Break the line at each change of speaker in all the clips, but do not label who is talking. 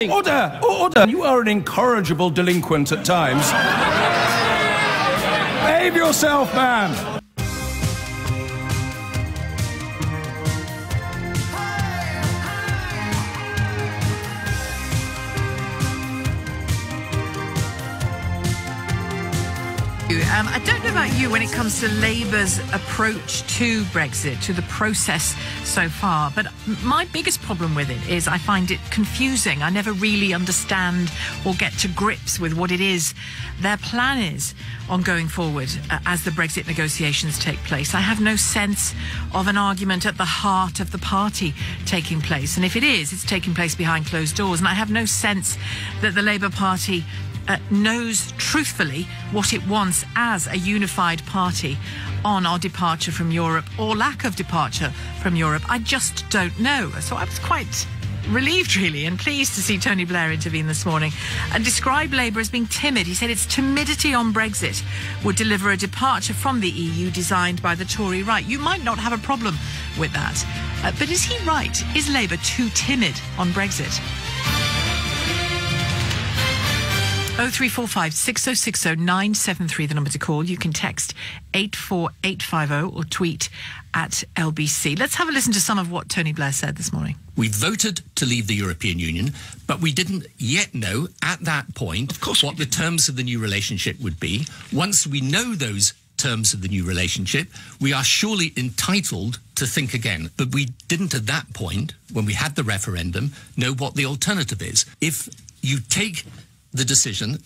Order! Order! You are an incorrigible delinquent at times. Behave yourself, man!
I don't know about you when it comes to Labour's approach to Brexit, to the process so far, but my biggest problem with it is I find it confusing. I never really understand or get to grips with what it is their plan is on going forward as the Brexit negotiations take place. I have no sense of an argument at the heart of the party taking place. And if it is, it's taking place behind closed doors. And I have no sense that the Labour Party knows truthfully what it wants as a unified party on our departure from Europe or lack of departure from Europe. I just don't know. So I was quite relieved, really, and pleased to see Tony Blair intervene this morning and describe Labour as being timid. He said its timidity on Brexit would deliver a departure from the EU designed by the Tory right. You might not have a problem with that. But is he right? Is Labour too timid on Brexit? 0345 6060 973, the number to call. You can text 84850 or tweet at LBC. Let's have a listen to some of what Tony Blair said this morning.
We voted to leave the European Union, but we didn't yet know at that point what the terms of the new relationship would be. Once we know those terms of the new relationship, we are surely entitled to think again. But we didn't at that point, when we had the referendum, know what the alternative is. If you take the decision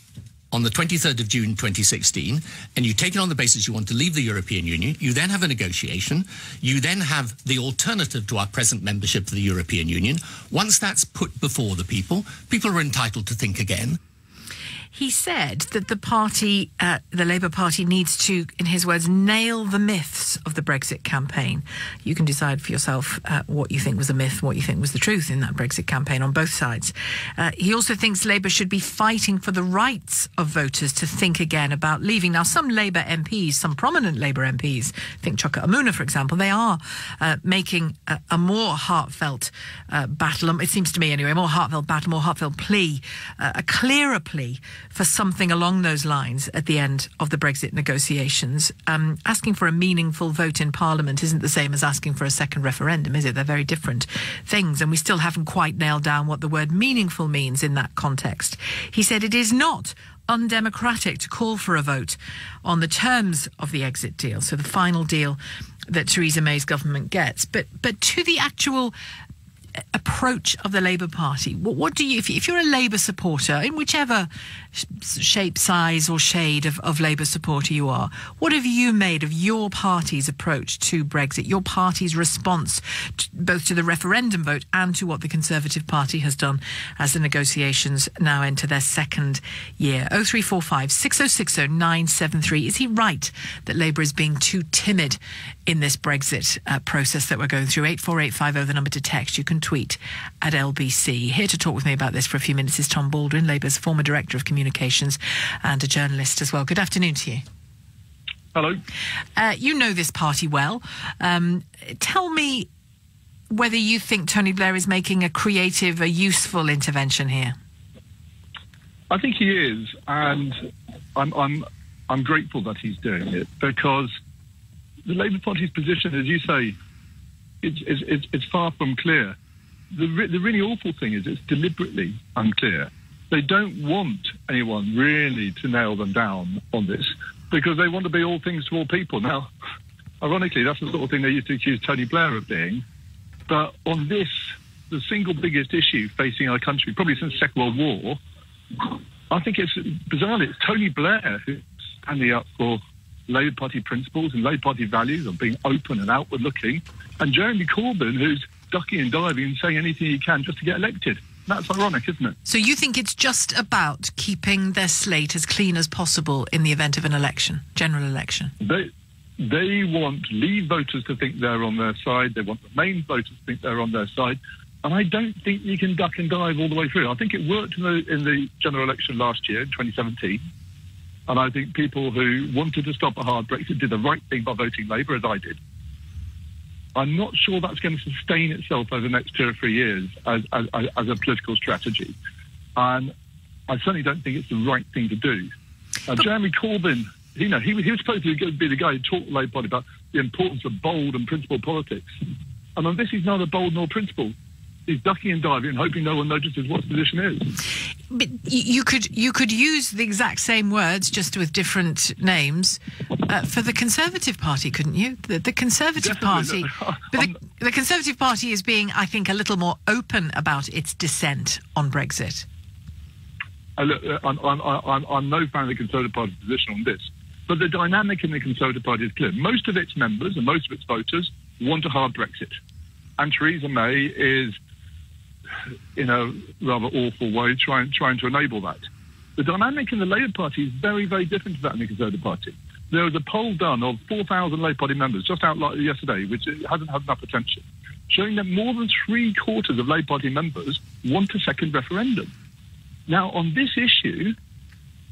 on the 23rd of June 2016, and you take it on the basis you want to leave the European Union, you then have a negotiation, you then have the alternative to our present membership of the European Union. Once that's put before the people, people are entitled to think again.
He said that the party, the Labour Party, needs to, in his words, nail the myths of the Brexit campaign. You can decide for yourself what you think was a myth and what you think was the truth in that Brexit campaign on both sides. He also thinks Labour should be fighting for the rights of voters to think again about leaving. Now, some Labour MPs, some prominent Labour MPs, think Chuka Umunna, for example, they are making a more heartfelt battle, it seems to me anyway, more heartfelt battle, more heartfelt plea, a clearer plea for something along those lines at the end of the Brexit negotiations. Asking for a meaningful vote in Parliament isn't the same as asking for a second referendum, is it? They're very different things, and we still haven't quite nailed down what the word meaningful means in that context. He said it is not undemocratic to call for a vote on the terms of the exit deal, so the final deal that Theresa May's government gets. But to the actual approach of the Labour Party, what do you, if you're a Labour supporter, in whichever shape, size or shade of Labour supporter you are, what have you made of your party's approach to Brexit, your party's response both to the referendum vote and to what the Conservative Party has done as the negotiations now enter their second year? 0345 6060 973. Is he right that Labour is being too timid in this Brexit process that we're going through? 84850, the number to text. You can tweet at LBC. Here to talk with me about this for a few minutes is Tom Baldwin, Labour's former Director of Communications and a journalist as well. Good afternoon to you.
Hello.
You know this party well. Tell me whether you think Tony Blair is making a creative, a useful intervention here.
I think he is, and I'm grateful that he's doing it, because the Labour Party's position, as you say, it's far from clear. The really awful thing is it's deliberately unclear. They don't want anyone really to nail them down on this, because they want to be all things to all people. Now, ironically, that's the sort of thing they used to accuse Tony Blair of being. But on this, the single biggest issue facing our country, probably since the Second World War, I think it's bizarrely, it's Tony Blair who's standing up for Labour Party principles and Labour Party values of being open and outward-looking, and Jeremy Corbyn, who's ducking and diving and saying anything he can just to get elected. That's ironic, isn't it?
So you think it's just about keeping their slate as clean as possible in the event of an election, general election?
They want Leave voters to think they're on their side. They want the Main voters to think they're on their side. And I don't think you can duck and dive all the way through. I think it worked in the general election last year, in 2017. And I think people who wanted to stop a hard Brexit did the right thing by voting Labour, as I did. I'm not sure that's going to sustain itself over the next 2 or 3 years as a political strategy. And I certainly don't think it's the right thing to do. Jeremy Corbyn, he was supposed to be the guy who taught the Labour Party about the importance of bold and principled politics. And on this, he's neither bold nor principled. He's ducking and diving and hoping no one notices what his position is.
But you could use the exact same words, just with different names, for the Conservative Party, couldn't you? The Conservative Party, the Conservative Party is being, I think, a little more open about its dissent on Brexit.
Look, I'm no fan of the Conservative Party's position on this, but the dynamic in the Conservative Party is clear. Most of its members and most of its voters want a hard Brexit, and Theresa May is, in a rather awful way, trying to enable that. The dynamic in the Labour Party is very, very different to that in the Conservative Party. There was a poll done of 4,000 Labour Party members just out yesterday, which hasn't had enough attention, showing that more than 3/4 of Labour Party members want a second referendum. Now, on this issue,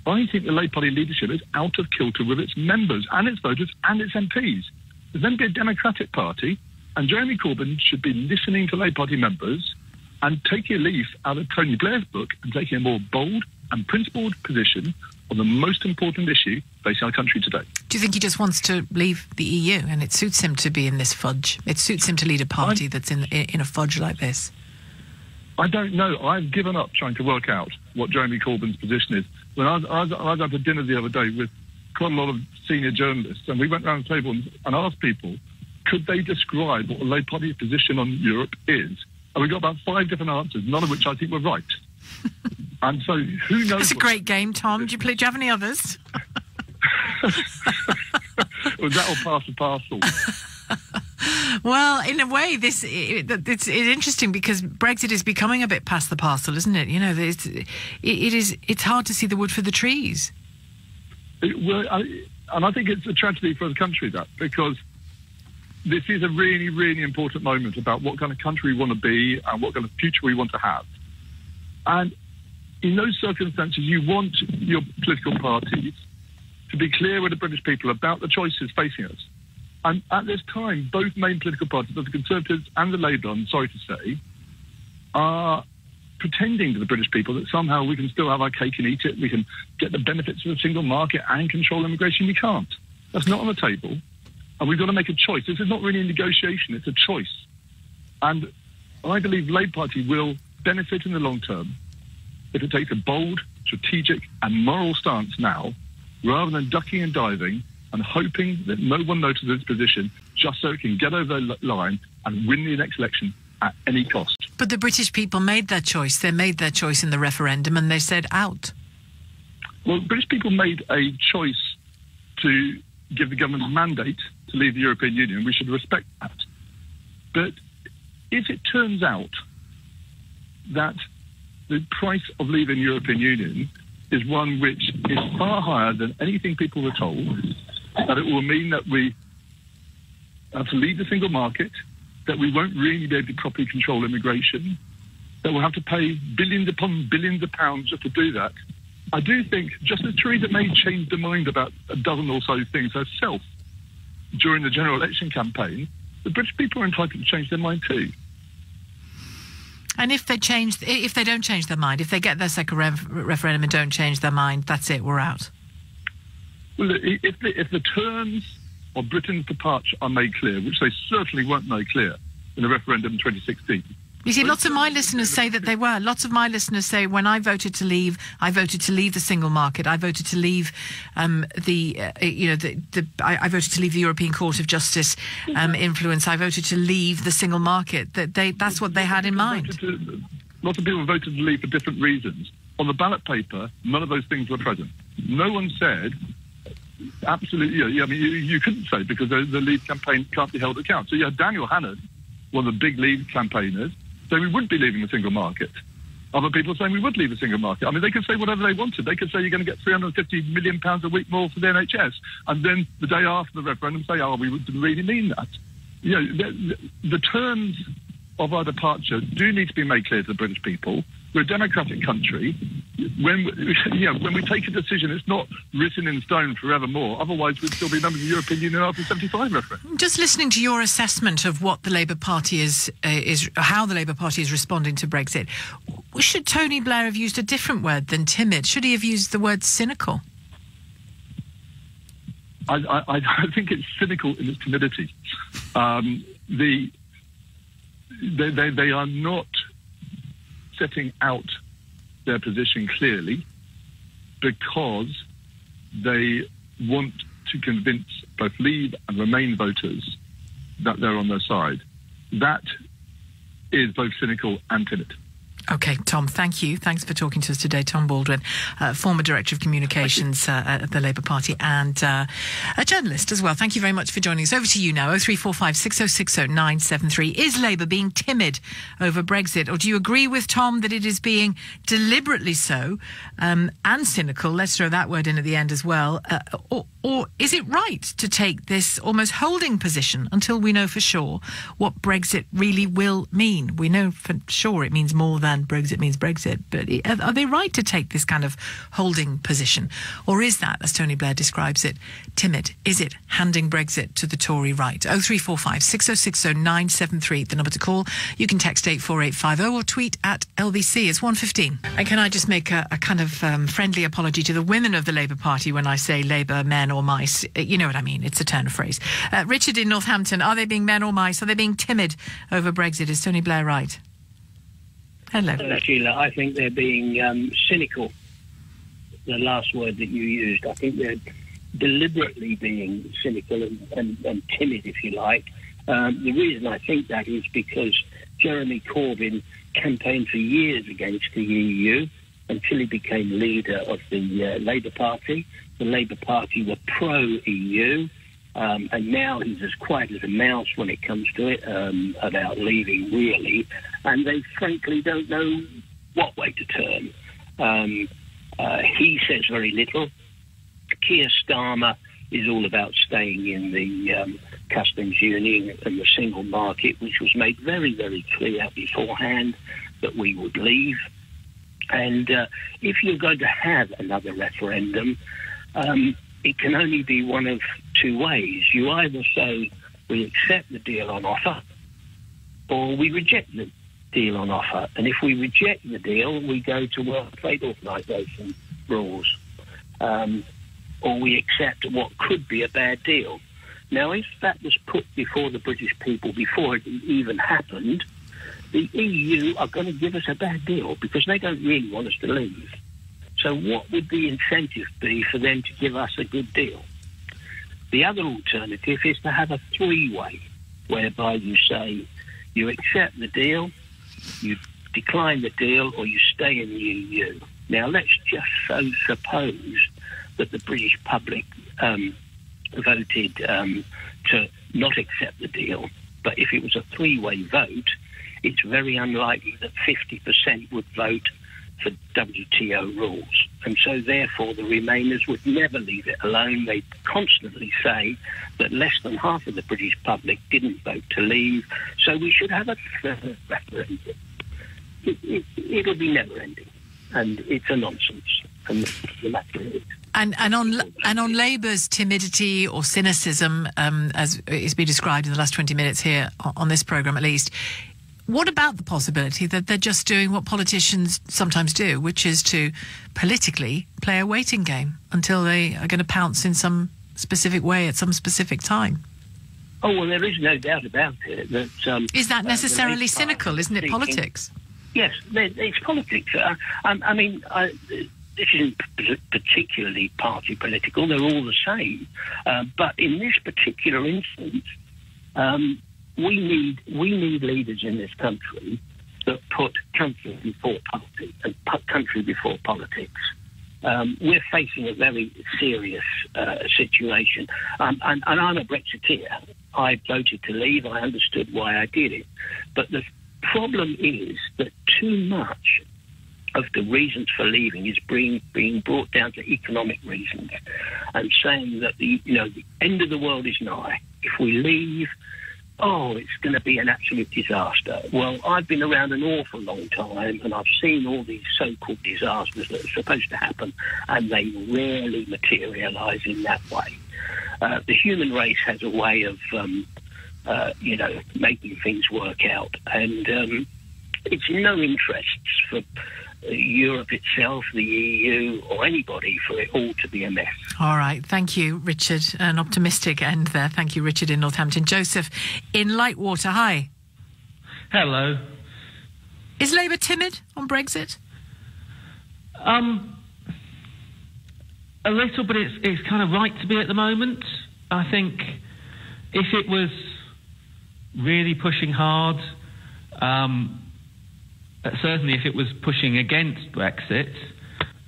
I think the Labour Party leadership is out of kilter with its members and its voters and its MPs. There's then be a Democratic Party, and Jeremy Corbyn should be listening to Labour Party members and taking a leaf out of Tony Blair's book and taking a more bold and principled position on the most important issue facing our country today.
Do you think he just wants to leave the EU and it suits him to be in this fudge? It suits him to lead a party that's in a fudge like this?
I don't know. I've given up trying to work out what Jeremy Corbyn's position is. When I was at a dinner the other day with quite a lot of senior journalists, and we went around the table and asked people, could they describe what the Labour Party's position on Europe is? And we got about 5 different answers, none of which I think were right. And so, who knows?
That's a great game, Tom. Do you have any others?
Was that all pass the parcel?
Well, in a way, it's interesting because Brexit is becoming a bit past the parcel, isn't it? You know, it's hard to see the wood for the trees.
And I think it's a tragedy for the country, because this is a really, really important moment about what kind of country we want to be and what kind of future we want to have. And in those circumstances, you want your political parties to be clear with the British people about the choices facing us. And at this time, both main political parties, both the Conservatives and the Labour, I'm sorry to say, are pretending to the British people that somehow we can still have our cake and eat it, we can get the benefits of the single market and control immigration. We can't. That's not on the table. And we've got to make a choice. This is not really a negotiation, it's a choice. And I believe Labour Party will benefit in the long term if it takes a bold, strategic and moral stance now, rather than ducking and diving and hoping that no one notices its position just so it can get over the line and win the next election at any cost.
But the British people made their choice. They made their choice in the referendum and they said out.
Well, British people made a choice to give the government a mandate to leave the European Union. We should respect that. But if it turns out that the price of leaving the European Union is one which is far higher than anything people were told, that it will mean that we have to leave the single market, that we won't really be able to properly control immigration, that we'll have to pay billions upon billions of pounds just to do that. I do think, just as Theresa May changed her mind about a dozen or so things herself during the general election campaign, the British people are entitled to change their mind too.
And if they don't change their mind, if they get their second referendum and don't change their mind, that's it, we're out.
Well, if the terms of Britain's departure are made clear, which they certainly weren't made clear in the referendum in 2016.
You see, lots of my listeners say that they were. Lots of my listeners say, when I voted to leave, I voted to leave the single market. I voted to leave I voted to leave the European Court of Justice influence. I voted to leave the single market. That's what they had in mind.
Lots of people voted to leave for different reasons. On the ballot paper, none of those things were present. No one said, absolutely, I mean, you couldn't say because the Leave campaign can't be held to account. So you had Daniel Hannan, one of the big Leave campaigners, saying we wouldn't be leaving the single market. Other people saying we would leave the single market. I mean, they could say whatever they wanted. They could say you're going to get £350 million a week more for the NHS. And then the day after the referendum say, we didn't really mean that. You know, the terms of our departure do need to be made clear to the British people. We're a democratic country. When we take a decision, it's not written in stone forevermore. Otherwise, we'd still be members of the European Union after the 75 referendum.
Just listening to your assessment of what the Labour Party how the Labour Party is responding to Brexit, Should Tony Blair have used a different word than timid? Should he have used the word cynical?
I think it's cynical in its timidity. They are not setting out their position clearly because they want to convince both Leave and Remain voters that they're on their side. That is both cynical and timid.
OK, Tom, thank you. Thanks for talking to us today. Tom Baldwin, former Director of Communications at the Labour Party and a journalist as well. Thank you very much for joining us. Over to you now. 0345 6060 973. Is Labour being timid over Brexit, or do you agree with Tom that it is being deliberately so and cynical? Let's throw that word in at the end as well. Or is it right to take this almost holding position until we know for sure what Brexit really will mean? We know for sure it means more than Brexit means Brexit, but are they right to take this kind of holding position? Or is that, as Tony Blair describes it, timid? Is it handing Brexit to the Tory right? 0345 6060 973, the number to call. You can text 84850 or tweet at LBC. It's 1:15. And can I just make a kind of friendly apology to the women of the Labour Party when I say Labour, men or mice? You know what I mean. It's a turn of phrase. Richard in Northampton, are they being men or mice? Are they being timid over Brexit? Is Tony Blair right? Hello.
Sheila, I think they're being cynical, the last word that you used. I think they're deliberately being cynical and timid, if you like. The reason I think that is because Jeremy Corbyn campaigned for years against the EU until he became leader of the Labour Party. The Labour Party were pro-EU. And now he's as quiet as a mouse when it comes to it, about leaving, really. And they frankly don't know what way to turn. He says very little. Keir Starmer is all about staying in the customs union and the single market, which was made very, very clear beforehand that we would leave. And if you're going to have another referendum, it can only be one of two ways. You either say we accept the deal on offer or we reject the deal on offer. And if we reject the deal, we go to World Trade Organization rules. Or we accept what could be a bad deal. Now, if that was put before the British people before it even happened, the EU are going to give us a bad deal because they don't really want us to leave. So what would the incentive be for them to give us a good deal? The other alternative is to have a three-way, whereby you say you accept the deal, you decline the deal, or you stay in the EU. Now, let's just suppose that the British public voted to not accept the deal. But if it was a three-way vote, it's very unlikely that 50% would vote for WTO rules. And so, therefore, the Remainers would never leave it alone. They constantly say that less than half of the British public didn't vote to leave, so we should have a third referendum. It'll be never-ending, and it's a nonsense. And the matter is.
And on Labour's timidity or cynicism, as it's been described in the last 20 minutes here on this programme at least, what about the possibility that they're just doing what politicians sometimes do, which is to politically play a waiting game until they are going to pounce in some specific way at some specific time?
Oh, well, there is no doubt about it.
Is that necessarily cynical? Isn't it politics?
Yes, it's politics. This isn't particularly party political. They're all the same. But in this particular instance, we need leaders in this country that put country before party and put country before politics. We're facing a very serious situation. And I'm a Brexiteer. I voted to leave. I understood why I did it. But the problem is that too much of the reasons for leaving is being brought down to economic reasons and saying that the end of the world is nigh. If we leave, it's going to be an absolute disaster. Well, I've been around an awful long time and I've seen all these so-called disasters that are supposed to happen, and they rarely materialise in that way. The human race has a way of, making things work out. And it's in no interests for Europe itself, the EU, or anybody for it all to be a mess.
All right. Thank you, Richard. An optimistic end there. Thank you, Richard in Northampton. Joseph in Lightwater. Hi.
Hello.
Is Labour timid on Brexit?
A little, but it's kind of right to be at the moment. I think if it was really pushing hard, certainly if it was pushing against Brexit,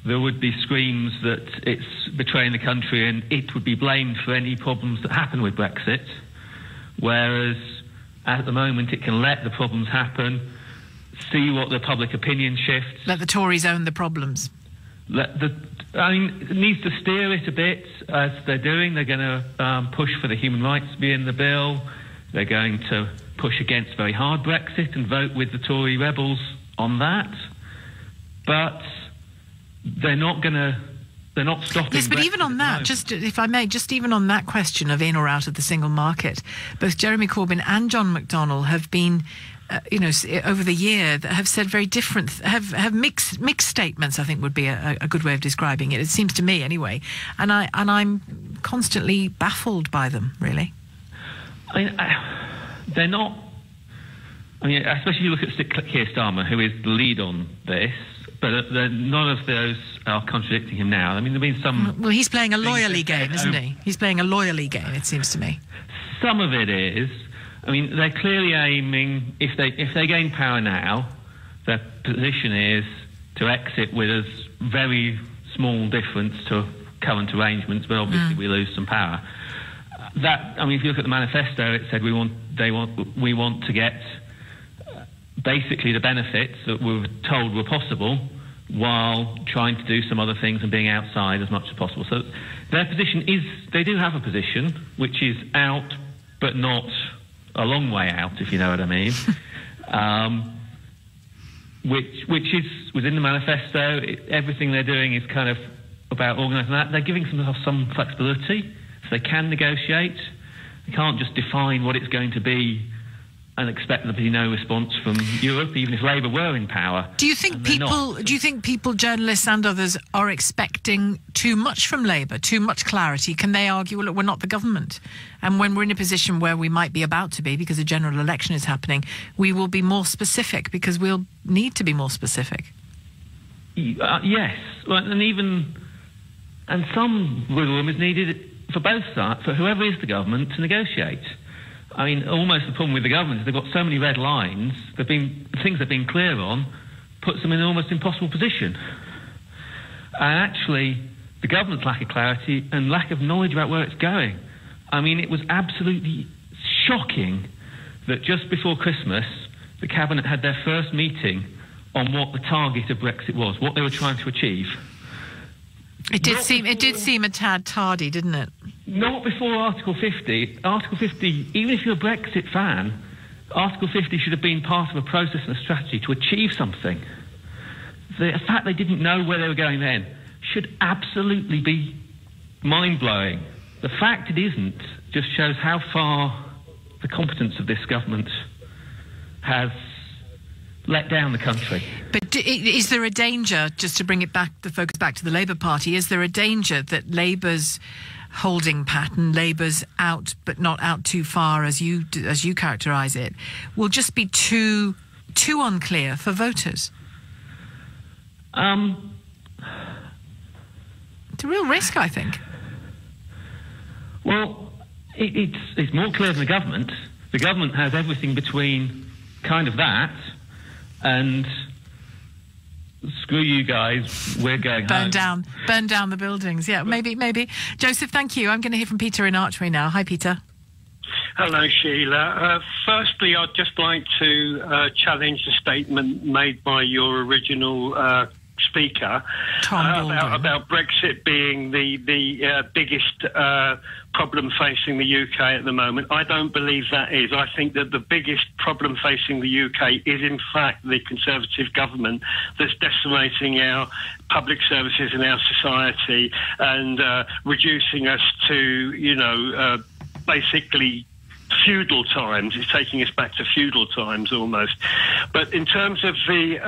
there would be screams that it's betraying the country and it would be blamed for any problems that happen with Brexit. Whereas at the moment it can let the problems happen, see what the public opinion shifts.
Let the Tories own the problems.
It needs to steer it a bit, as they're doing. They're going to push for the human rights to be in the bill. They're going to push against very hard Brexit and vote with the Tory rebels on that. But they're not stopping.
Yes, but
Brexit
even on that, just if I may, just even on that question of in or out of the single market, both Jeremy Corbyn and John McDonnell have been, over the year, that have said very different, have mixed statements. I think would be a good way of describing it. It seems to me, anyway, and I'm constantly baffled by them. Really,
they're not. Especially if you look at Keir Starmer, who is the lead on this, but none of those are contradicting him now. I mean, there've been some.
Well, he's playing a loyally game, isn't he? He's playing a loyally game. It seems to me.
Some of it is. I mean, they're clearly aiming. If they gain power now, their position is to exit with a very small difference to current arrangements, but obviously we lose some power. If you look at the manifesto, it said we want to get basically the benefits that we were told were possible, while trying to do some other things and being outside as much as possible. So their position is, they do have a position which is out, but not a long way out, if you know what I mean. Which is within the manifesto. Everything they're doing is kind of about organising that. They're giving themselves some flexibility, so they can negotiate. They can't just define what it's going to be and expect there to be no response from Europe, even if Labour were in power.
Do you think people, journalists and others, are expecting too much from Labour, too much clarity? Can they argue, well, look, we're not the government, and when we're in a position where we might be about to be, because a general election is happening, we will be more specific, because we'll need to be more specific?
Yes, and some wiggle room is needed for both sides, for whoever is the government, to negotiate. I mean, almost the problem with the government is they've got so many red lines, things they've been clear on, puts them in an almost impossible position. And actually, the government's lack of clarity and lack of knowledge about where it's going. I mean, it was absolutely shocking that just before Christmas, the Cabinet had their first meeting on what the target of Brexit was, what they were trying to achieve.
It did seem a tad tardy, didn't it?
Not before Article 50. Article 50, even if you're a Brexit fan, Article 50 should have been part of a process and a strategy to achieve something. The fact they didn't know where they were going then should absolutely be mind-blowing. The fact it isn't just shows how far the competence of this government has let down the country.
But is there a danger, just to bring the focus back to the Labour Party, is there a danger that Labour's holding pattern, Labour's out but not out too far, as you characterise it, will just be too unclear for voters? It's a real risk, I think.
Well, it's more clear than the government. The government has everything between kind of that and screw you guys, we're going home.
Burn down the buildings. Yeah, maybe. Joseph, thank you. I'm going to hear from Peter in Archway now. Hi, Peter.
Hello, Sheila. Firstly, I'd just like to challenge the statement made by your original speaker about Brexit being the biggest problem facing the UK at the moment. I don't believe that is. I think that the biggest problem facing the UK is, in fact, the Conservative government that's decimating our public services in our society and reducing us to, basically feudal times. It's taking us back to feudal times almost. But in terms of the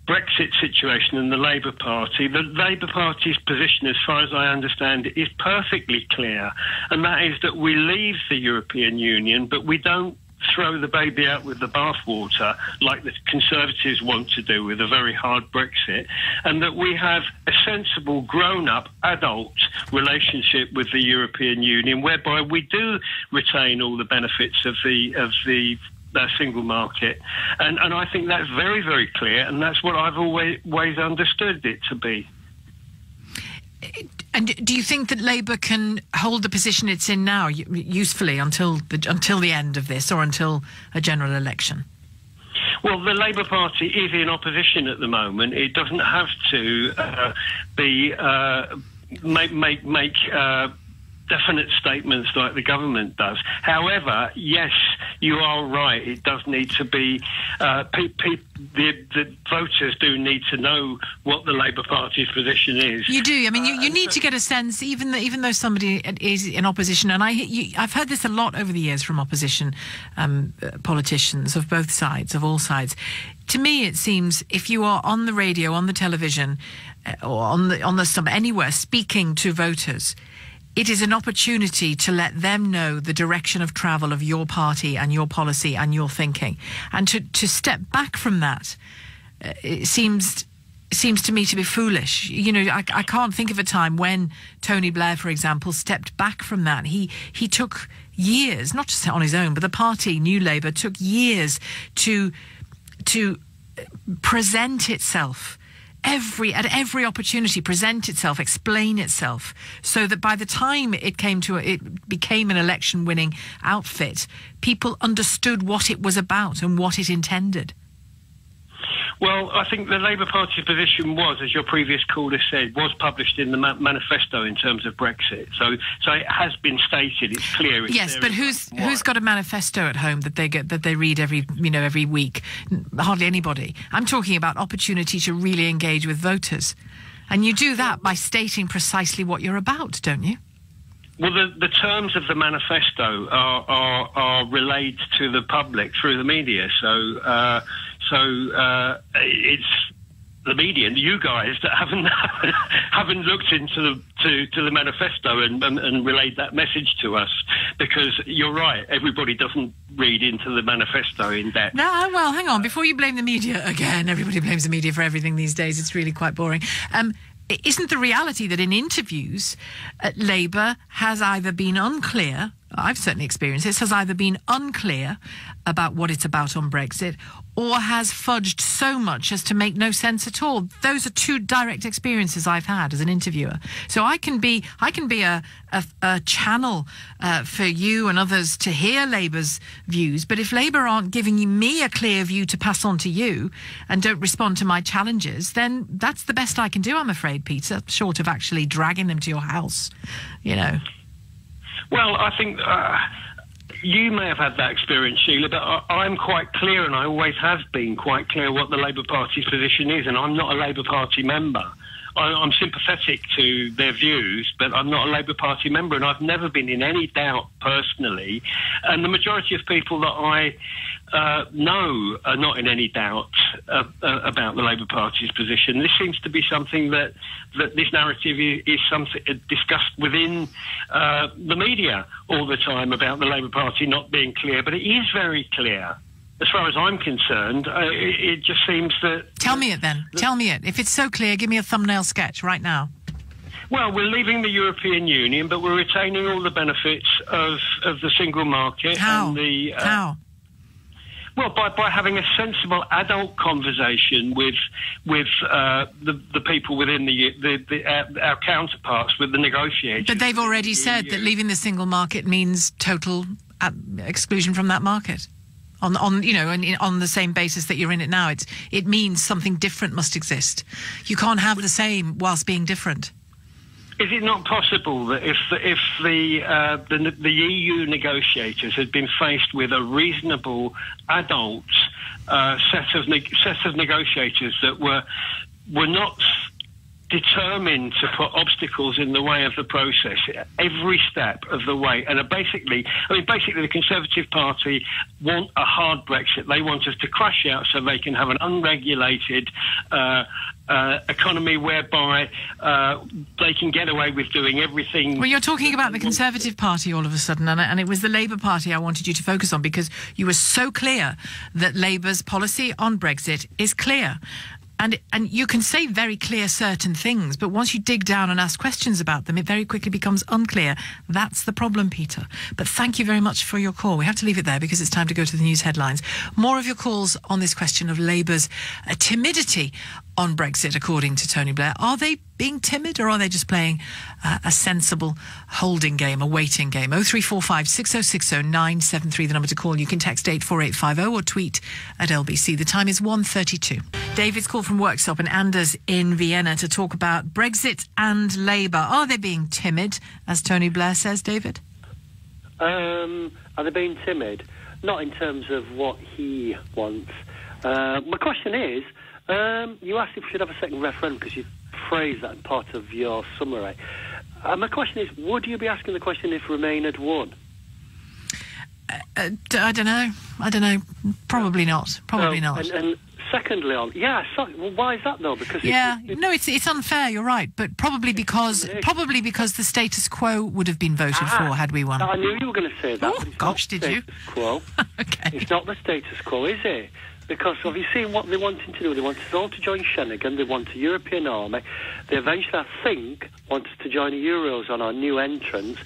Brexit situation and the Labour Party Party's position, as far as I understand it, is perfectly clear, and that is that we leave the European Union, but we don't throw the baby out with the bathwater like the Conservatives want to do with a very hard Brexit, and that we have a sensible, grown-up, adult relationship with the European Union, whereby we do retain all the benefits of the single market, and I think that's very, very clear, and that's what I've always understood it to be.
And do you think that Labour can hold the position it's in now usefully until the end of this, or until a general election?
Well, the Labour Party is in opposition at the moment. It doesn't have to make definite statements like the government does. However, yes, you are right. It does need to be the voters do need to know what the Labour Party's position is.
You do. I mean, you need to get a sense, even though somebody is in opposition, and I've heard this a lot over the years from opposition politicians of both sides, of all sides. To me, it seems if you are on the radio, on the television, or on the anywhere speaking to voters, it is an opportunity to let them know the direction of travel of your party and your policy and your thinking. And to step back from that, it seems to me to be foolish. You know, I can't think of a time when Tony Blair, for example, stepped back from that. He took years, not just on his own, but the party, New Labour, took years to present itself at every opportunity, present itself, explain itself, so that by the time it became an election-winning outfit, people understood what it was about and what it intended.
Well, I think the Labour Party's position was, as your previous caller said, was published in the manifesto in terms of Brexit. So it has been stated. It's clear.
Yes, but who's got a manifesto at home that they read every week? Hardly anybody. I'm talking about opportunity to really engage with voters, and you do that by stating precisely what you're about, don't you?
Well, the terms of the manifesto are relayed to the public through the media. So it's the media and you guys that haven't looked into the manifesto and relayed that message to us, because you're right, everybody doesn't read into the manifesto in depth.
No, well, hang on, before you blame the media again. Everybody blames the media for everything these days. It's really quite boring. Isn't the reality that in interviews, Labour has either been unclear, I've certainly experienced this, has either been unclear about what it's about on Brexit, or has fudged so much as to make no sense at all? Those are two direct experiences I've had as an interviewer. So I can be a channel for you and others to hear Labour's views, but if Labour aren't giving me a clear view to pass on to you and don't respond to my challenges, then that's the best I can do, I'm afraid, Peter, short of actually dragging them to your house, you know.
Well, I think you may have had that experience, Sheila, but I'm quite clear, and I always have been quite clear what the Labour Party's position is, and I'm not a Labour Party member. I'm sympathetic to their views, but I'm not a Labour Party member, and I've never been in any doubt personally. And the majority of people that I know are not in any doubt about the Labour Party's position. This seems to be something that this narrative is something discussed within the media all the time about the Labour Party not being clear, but it is very clear. As far as I'm concerned, it just seems that...
Tell me it then. Tell me it. If it's so clear, give me a thumbnail sketch right now.
Well, we're leaving the European Union, but we're retaining all the benefits of the single market.
How?
And
How?
Well, by having a sensible adult conversation with the people within our counterparts, with the negotiators.
But they've already said that leaving the single market means total exclusion from that market. On the same basis that you're in it now, it means something different must exist. You can't have the same whilst being different.
Is it not possible that if the EU negotiators had been faced with a reasonable adult set of negotiators that were not determined to put obstacles in the way of the process every step of the way, and basically the Conservative Party want a hard Brexit. They want us to crash out so they can have an unregulated economy whereby they can get away with doing everything.
Well, you're talking about the Conservative Party all of a sudden, and it was the Labour Party I wanted you to focus on, because you were so clear that Labour's policy on Brexit is clear. And you can say very clear certain things, but once you dig down and ask questions about them, it very quickly becomes unclear. That's the problem, Peter. But thank you very much for your call. We have to leave it there because it's time to go to the news headlines. More of your calls on this question of Labour's timidity on Brexit, according to Tony Blair. Are they being timid, or are they just playing a sensible holding game, a waiting game? 0345 6060 973, the number to call. You can text 84850 or tweet at LBC. The time is 1:32. David's called from Workshop and Anders in Vienna to talk about Brexit and Labour. Are they being timid, as Tony Blair says, David?
Are they being timid? Not in terms of what he wants. My question is, you asked if we should have a second referendum because you phrased that in part of your summary. My question is, would you be asking the question if Remain had won?
I don't know. Probably not. Probably not.
And secondly, why is that though? Because
it's unfair. You're right, but probably because the status quo would have been voted for had we won.
I knew you were going to say that.
Oh gosh, did you?
Quo.
Okay.
It's not the status quo, is it? Because have you seen what they're wanting to do? They want us all to join Schengen. They want a European army. They eventually, I think, want us to join the Eurozone, our new entrance.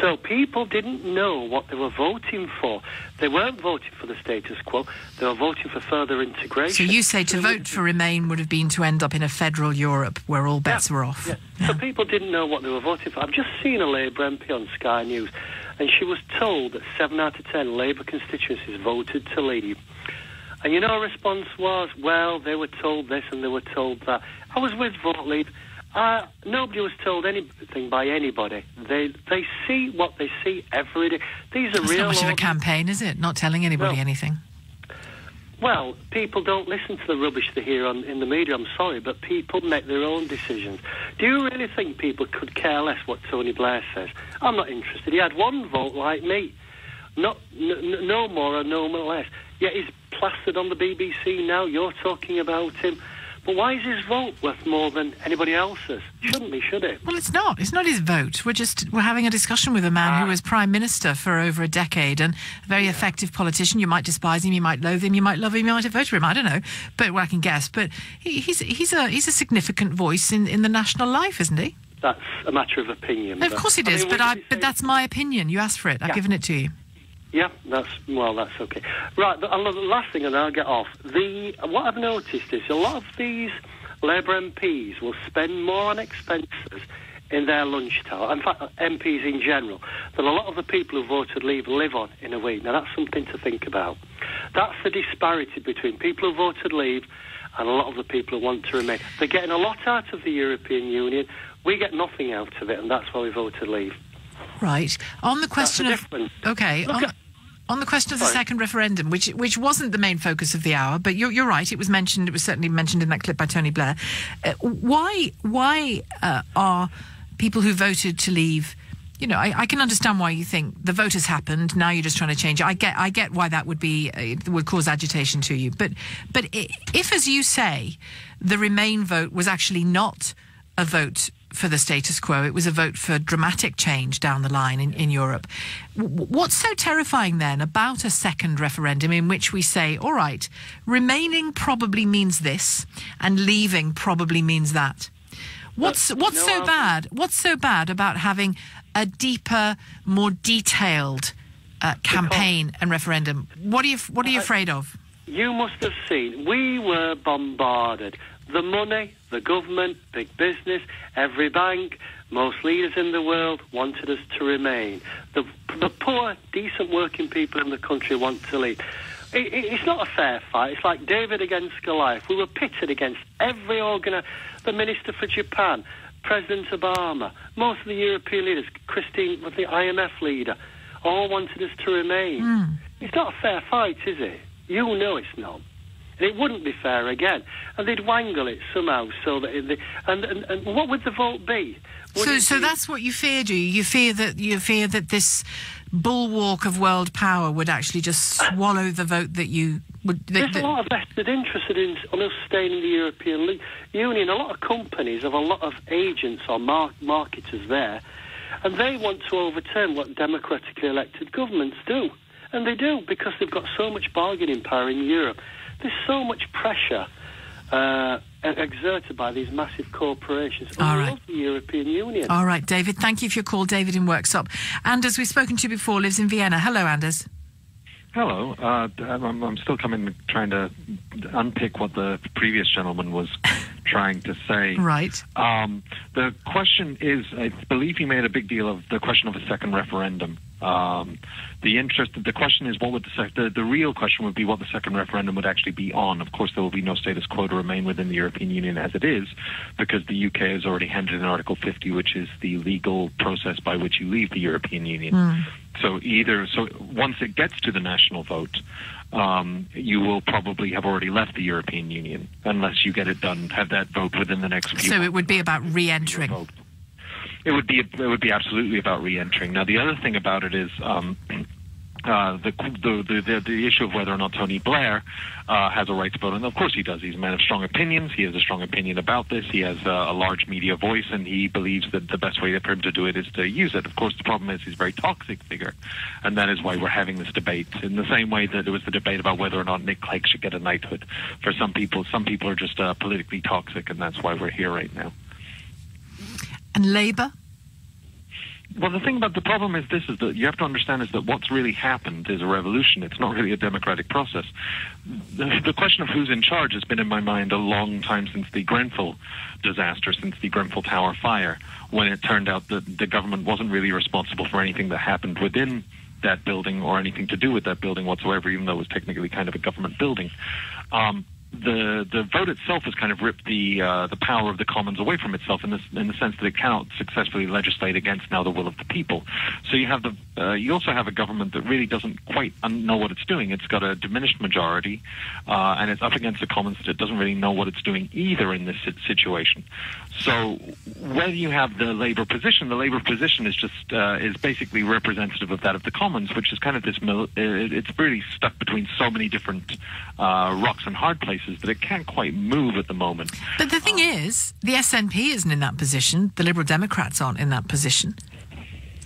So people didn't know what they were voting for. They weren't voting for the status quo. They were voting for further integration.
So you say to vote for Remain would have been to end up in a federal Europe where all bets were off.
Yeah. So people didn't know what they were voting for. I've just seen a Labour MP on Sky News, and she was told that 7 out of 10 Labour constituencies voted to leave. And you know her response was, well, they were told this and they were told that. I was with Vote Leave. Nobody was told anything by anybody. They see what they see every day. These are
That's
real...
not much of a campaign, is it? Not telling anybody anything.
Well, people don't listen to the rubbish they hear in the media, I'm sorry, but people make their own decisions. Do you really think people could care less what Tony Blair says? I'm not interested. He had one vote like me. No more or no less. Yet he's plastered on the BBC now. You're talking about him. But why is his vote worth more than anybody else's? Shouldn't be, should it?
Well, it's not. It's not his vote. We're having a discussion with a man who was Prime Minister for over a decade and a very effective politician. You might despise him, you might loathe him, you might love him, you might have voted for him. I don't know. But I can guess. But he's a significant voice in the national life, isn't he?
That's a matter of opinion.
Of course it is. But that's my opinion. You asked for it. I've given it to you.
Yeah, that's okay. Right, the last thing, and I'll get off. What I've noticed is a lot of these Labour MPs will spend more on expenses in their lunchtime, in fact, MPs in general, than a lot of the people who voted Leave live on in a week. Now, that's something to think about. That's the disparity between people who voted Leave and a lot of the people who want to remain. They're getting a lot out of the European Union. We get nothing out of it, and that's why we voted Leave.
Right. On the question of... Okay. On the question of the second referendum, which wasn't the main focus of the hour, but you're right, it was mentioned. It was certainly mentioned in that clip by Tony Blair. Why are people who voted to leave? You know, I can understand why you think the vote has happened. Now you're just trying to change it. I get why that would cause agitation to you. But if, as you say, the Remain vote was actually not a vote for the status quo, it was a vote for dramatic change down the line in Europe. What's so terrifying then about a second referendum in which we say, all right, remaining probably means this and leaving probably means that? What's so bad? What's so bad about having a deeper, more detailed campaign and referendum? What are you afraid of?
You must have seen, we were bombarded. The money, the government, big business, every bank, most leaders in the world wanted us to remain. The poor, decent working people in the country want to leave. It's not a fair fight. It's like David against Goliath. We were pitted against every the Minister for Japan, President Obama, most of the European leaders, Christine, the IMF leader, all wanted us to remain. It's not a fair fight, is it? You know it's not. And it wouldn't be fair again. And they'd wangle it somehow so that... And what would the vote be?
So that's what you fear, do you? You fear that this bulwark of world power would actually just swallow the vote that you would...
There's a lot of vested interest in us staying in the European Union. A lot of companies have a lot of agents or marketers there, and they want to overturn what democratically elected governments do. And they do, because they've got so much bargaining power in Europe. There's so much pressure exerted by these massive corporations.
All right.
The European Union.
All right, David, thank you for your call. David in Worksop. Anders, we've spoken to you before, lives in Vienna. Hello, Anders.
Hello. I'm still trying to unpick what the previous gentleman was trying to say.
Right.
The question is, I believe he made a big deal of the question of a second referendum. The question is, what would the real question would be what the second referendum would actually be on. Of course, there will be no status quo to remain within the European Union as it is, because the UK has already handed in Article 50, which is the legal process by which you leave the European Union. So once it gets to the national vote, you will probably have already left the European Union, unless you get it done, have that vote within the next few months.
So it would be about re-entering.
It would be absolutely about re-entering. Now, the other thing about it is the issue of whether or not Tony Blair has a right to vote, and of course he does. He's a man of strong opinions. He has a strong opinion about this. He has a large media voice, and he believes that the best way for him to do it is to use it. Of course, the problem is he's a very toxic figure, and that is why we're having this debate. In the same way that there was the debate about whether or not Nick Clegg should get a knighthood. For some people are just politically toxic, and that's why we're here right now.
And Labour?
Well, the thing about the problem is this, is that you have to understand is that what's really happened is a revolution. It's not really a democratic process. The question of who's in charge has been in my mind a long time, since the Grenfell disaster, since the Grenfell Tower fire, when it turned out that the government wasn't really responsible for anything that happened within that building or anything to do with that building whatsoever, even though it was technically kind of a government building. The vote itself has kind of ripped the power of the Commons away from itself in the sense that it cannot successfully legislate against now the will of the people. So you also have a government that really doesn't quite know what it's doing. It's got a diminished majority, and it's up against the Commons that it doesn't really know what it's doing either in this situation. So whether you have the Labour position is just is basically representative of that of the Commons, which is kind of this. It's really stuck between so many different rocks and hard places that it can't quite move at the moment.
But the thing is, the SNP isn't in that position. The Liberal Democrats aren't in that position.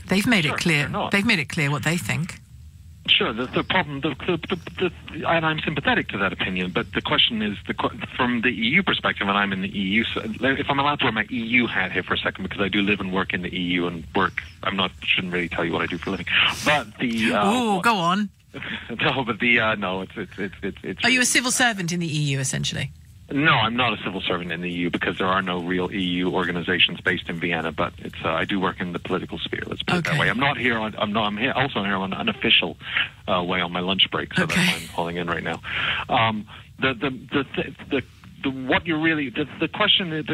They've made it clear. They've made it clear what they think.
Sure, the problem, and I'm sympathetic to that opinion, but the question is, from the EU perspective, and I'm in the EU, so if I'm allowed to wear my EU hat here for a second, because I do live and work in the EU and shouldn't really tell you what I do for a living, but
go on.
No, but it's...
Are you a civil servant in the EU, essentially?
No, I'm not a civil servant in the EU, because there are no real EU organizations based in Vienna. But I do work in the political sphere. Let's put it that way. I'm not here. I'm here also here on an unofficial way on my lunch break. So that's why I'm calling in right now. What you're really the question is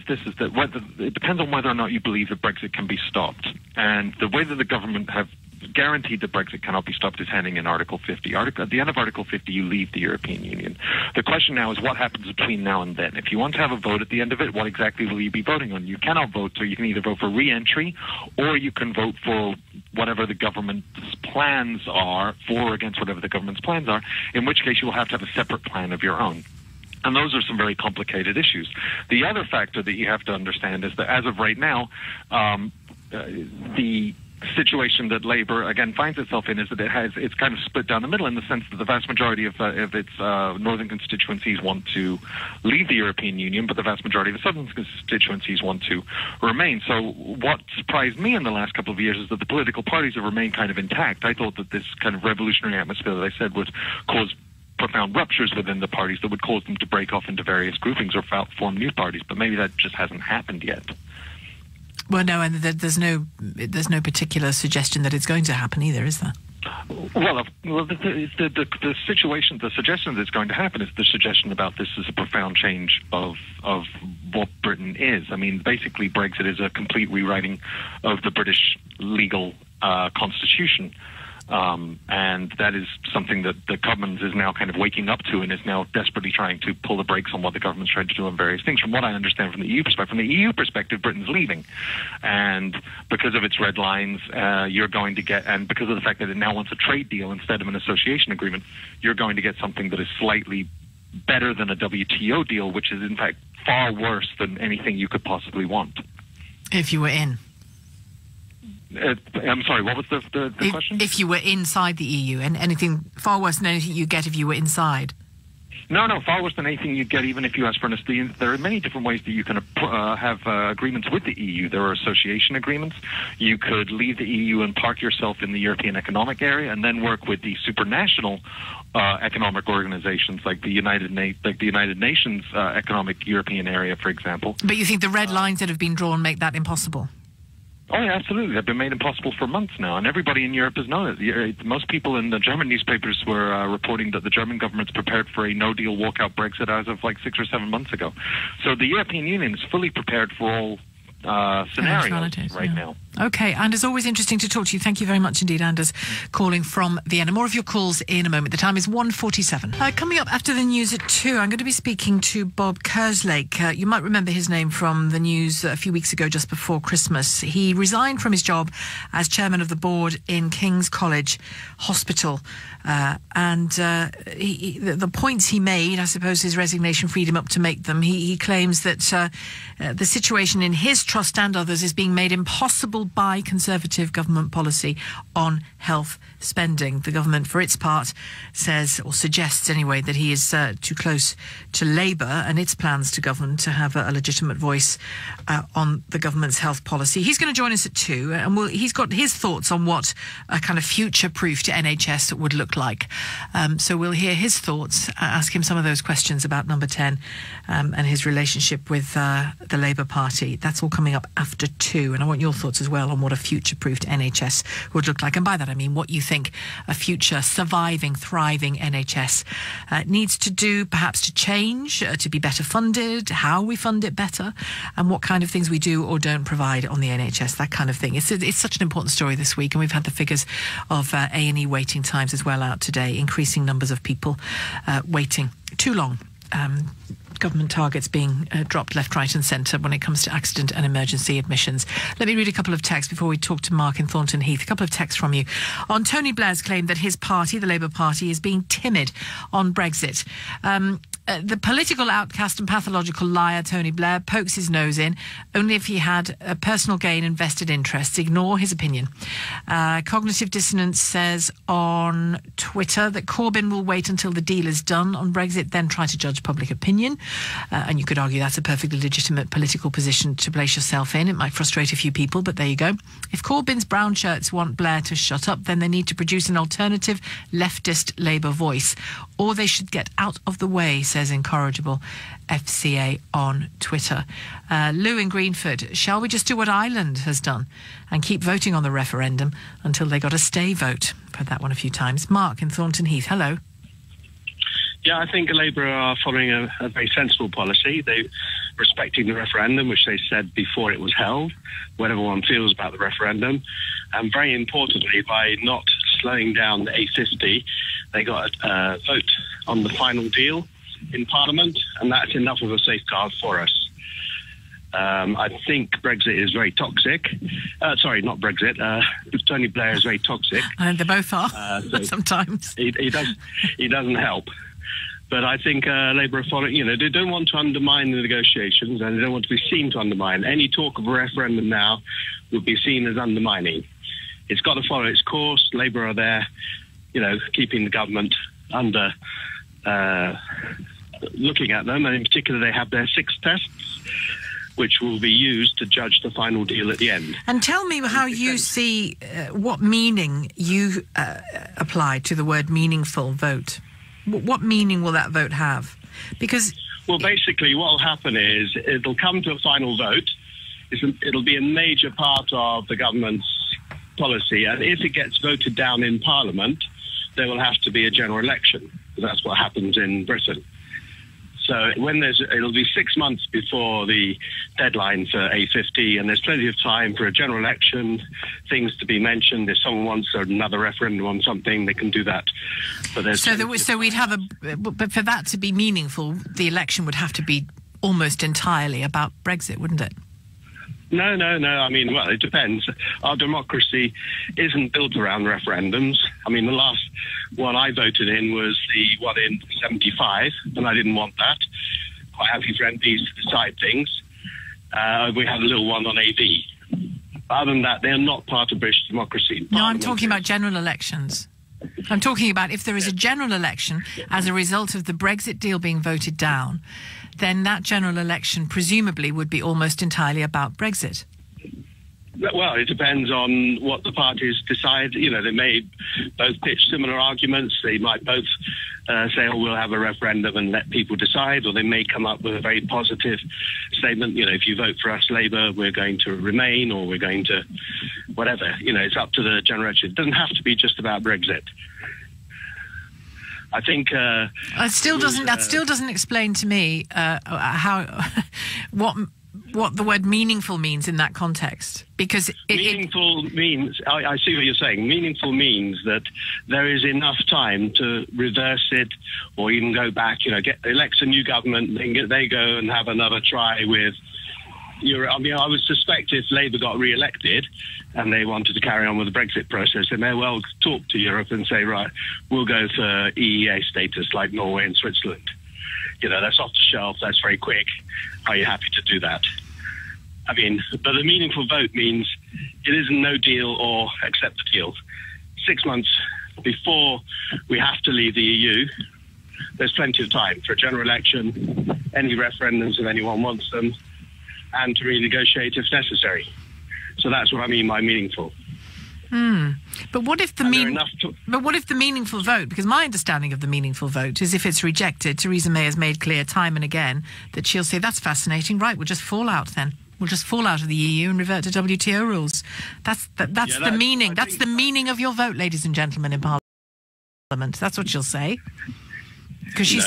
this: is that whether it depends on whether or not you believe that Brexit can be stopped, and the way that the government have guaranteed that Brexit cannot be stopped is handing in Article 50. At the end of Article 50, you leave the European Union. The question now is what happens between now and then. If you want to have a vote at the end of it, what exactly will you be voting on? You cannot vote, so you can either vote for re-entry, or you can vote for whatever the government's plans are, for or against whatever the government's plans are, in which case you will have to have a separate plan of your own. And those are some very complicated issues. The other factor that you have to understand is that as of right now, the situation that Labour again finds itself in is that it's kind of split down the middle, in the sense that the vast majority of its northern constituencies want to leave the European Union, but the vast majority of the southern constituencies want to remain. So what surprised me in the last couple of years is that the political parties have remained kind of intact. I thought that this kind of revolutionary atmosphere that I said would cause profound ruptures within the parties that would cause them to break off into various groupings or form new parties, but maybe that just hasn't happened yet.
Well, no, and there's no particular suggestion that it's going to happen either, is there?
Well, the suggestion that's going to happen is the suggestion about this is a profound change of what Britain is. I mean, basically, Brexit is a complete rewriting of the British legal constitution. And that is something that the Commons is now kind of waking up to and is now desperately trying to pull the brakes on what the government's trying to do on various things. From what I understand from the EU perspective, Britain's leaving. And because of its red lines, you're going to get, and because of the fact that it now wants a trade deal instead of an association agreement, you're going to get something that is slightly better than a WTO deal, which is in fact far worse than anything you could possibly want.
If you were in.
I'm sorry, what was the question?
If you were inside the EU, and anything far worse than anything you get if you were inside.
No, far worse than anything you'd get even if you asked for an... There are many different ways that you can have agreements with the EU. There are association agreements. You could leave the EU and park yourself in the European Economic Area and then work with the supranational economic organizations like the United Nations Economic European Area, for example.
But you think the red lines that have been drawn make that impossible?
Oh, yeah, absolutely. They've been made impossible for months now, and everybody in Europe has known it. Most people in the German newspapers were reporting that the German government's prepared for a no-deal walkout Brexit as of like 6 or 7 months ago. So the European Union is fully prepared for all scenarios right now.
Okay, Anders, always interesting to talk to you. Thank you very much indeed, Anders, calling from Vienna. More of your calls in a moment. The time is 1:47. Coming up after the news at 2, I'm going to be speaking to Bob Kerslake. You might remember his name from the news a few weeks ago, just before Christmas. He resigned from his job as chairman of the board in King's College Hospital. The points he made, I suppose his resignation freed him up to make them. He claims that the situation in his trust and others is being made impossible by Conservative government policy on health spending. The government, for its part, says, or suggests anyway, that he is too close to Labour and its plans to govern to have a legitimate voice on the government's health policy. He's going to join us at 2, and he's got his thoughts on what a kind of future-proofed NHS would look like. So we'll hear his thoughts, ask him some of those questions about number 10 and his relationship with the Labour Party. That's all coming up after 2, and I want your thoughts as well on what a future-proofed NHS would look like. And by that I mean what you think a future surviving, thriving NHS needs to do, perhaps to change, to be better funded, how we fund it better, and what kind of things we do or don't provide on the NHS, that kind of thing. It's such an important story this week, and we've had the figures of A&E waiting times as well out today, increasing numbers of people waiting too long. Government targets being dropped left, right and centre when it comes to accident and emergency admissions. Let me read a couple of texts before we talk to Mark in Thornton Heath. A couple of texts from you. On Tony Blair's claim that his party, the Labour Party, is being timid on Brexit. The political outcast and pathological liar Tony Blair pokes his nose in only if he had a personal gain and vested interests. Ignore his opinion. Cognitive Dissonance says on Twitter that Corbyn will wait until the deal is done on Brexit, then try to judge public opinion. And you could argue that's a perfectly legitimate political position to place yourself in. It might frustrate a few people, but there you go. If Corbyn's brown shirts want Blair to shut up, then they need to produce an alternative leftist Labour voice, or they should get out of the way, says Incorrigible FCA on Twitter. Lou in Greenford, shall we just do what Ireland has done and keep voting on the referendum until they got a stay vote? I've heard that one a few times. Mark in Thornton Heath, hello.
Yeah, I think Labour are following a very sensible policy. They're respecting the referendum, which they said before it was held, whatever one feels about the referendum. And very importantly, by not slowing down the A50, they got a vote on the final deal in Parliament, and that's enough of a safeguard for us. I think Brexit is very toxic. Sorry, not Brexit. Tony Blair is very toxic.
And they both are, sometimes.
He doesn't help. But I think Labour are following, they don't want to undermine the negotiations, and they don't want to be seen to undermine. Any talk of a referendum now would be seen as undermining. It's got to follow its course. Labour are there, keeping the government under, looking at them, and in particular they have their 6 tests, which will be used to judge the final deal at the end.
And tell me how you see, what meaning you apply to the word meaningful vote. What meaning will that vote have? Because...
Well, basically what will happen is it'll come to a final vote. It'll be a major part of the government's policy, and if it gets voted down in Parliament, there will have to be a general election. That's what happens in Britain. So it'll be 6 months before the deadline for A50, and there's plenty of time for a general election, things to be mentioned. If someone wants another referendum on something, they can do that. But
but for that to be meaningful, the election would have to be almost entirely about Brexit, wouldn't it?
No. I mean, well, it depends. Our democracy isn't built around referendums. I mean, the last one I voted in was the one in 75, and I didn't want that. Quite happy for MPs to decide things. We had a little one on AV. Other than that, they're not part of British democracy.
No, I'm talking about general elections. I'm talking about if there is a general election as a result of the Brexit deal being voted down, then that general election presumably would be almost entirely about Brexit.
Well, it depends on what the parties decide. You know, they may both pitch similar arguments. They might both say, oh, we'll have a referendum and let people decide, or they may come up with a very positive statement. You know, if you vote for us, Labour, we're going to remain, or we're going to whatever. You know, it's up to the general election. It doesn't have to be just about Brexit. I think that still doesn't explain to me
what the word meaningful means in that context. Because
meaningful means, I see what you're saying. Meaningful means that there is enough time to reverse it, or even go back. You know, elect a new government, then they go and have another try with Europe. I mean, I would suspect if Labour got re-elected and they wanted to carry on with the Brexit process, they may well talk to Europe and say, right, we'll go for EEA status like Norway and Switzerland. You know, that's off the shelf, that's very quick. Are you happy to do that? I mean, but a meaningful vote means it isn't no deal or accept the deal. 6 months before we have to leave the EU, there's plenty of time for a general election, any referendums if anyone wants them, and to renegotiate if necessary. So that's what I mean by meaningful.
But what if the meaningful vote? Because my understanding of the meaningful vote is if it's rejected, Theresa May has made clear time and again that she'll say that's fascinating. Right, we'll just fall out then. We'll just fall out of the EU and revert to WTO rules. That's the meaning. That's the meaning of your vote, ladies and gentlemen in Parliament. That's what she'll say. Because she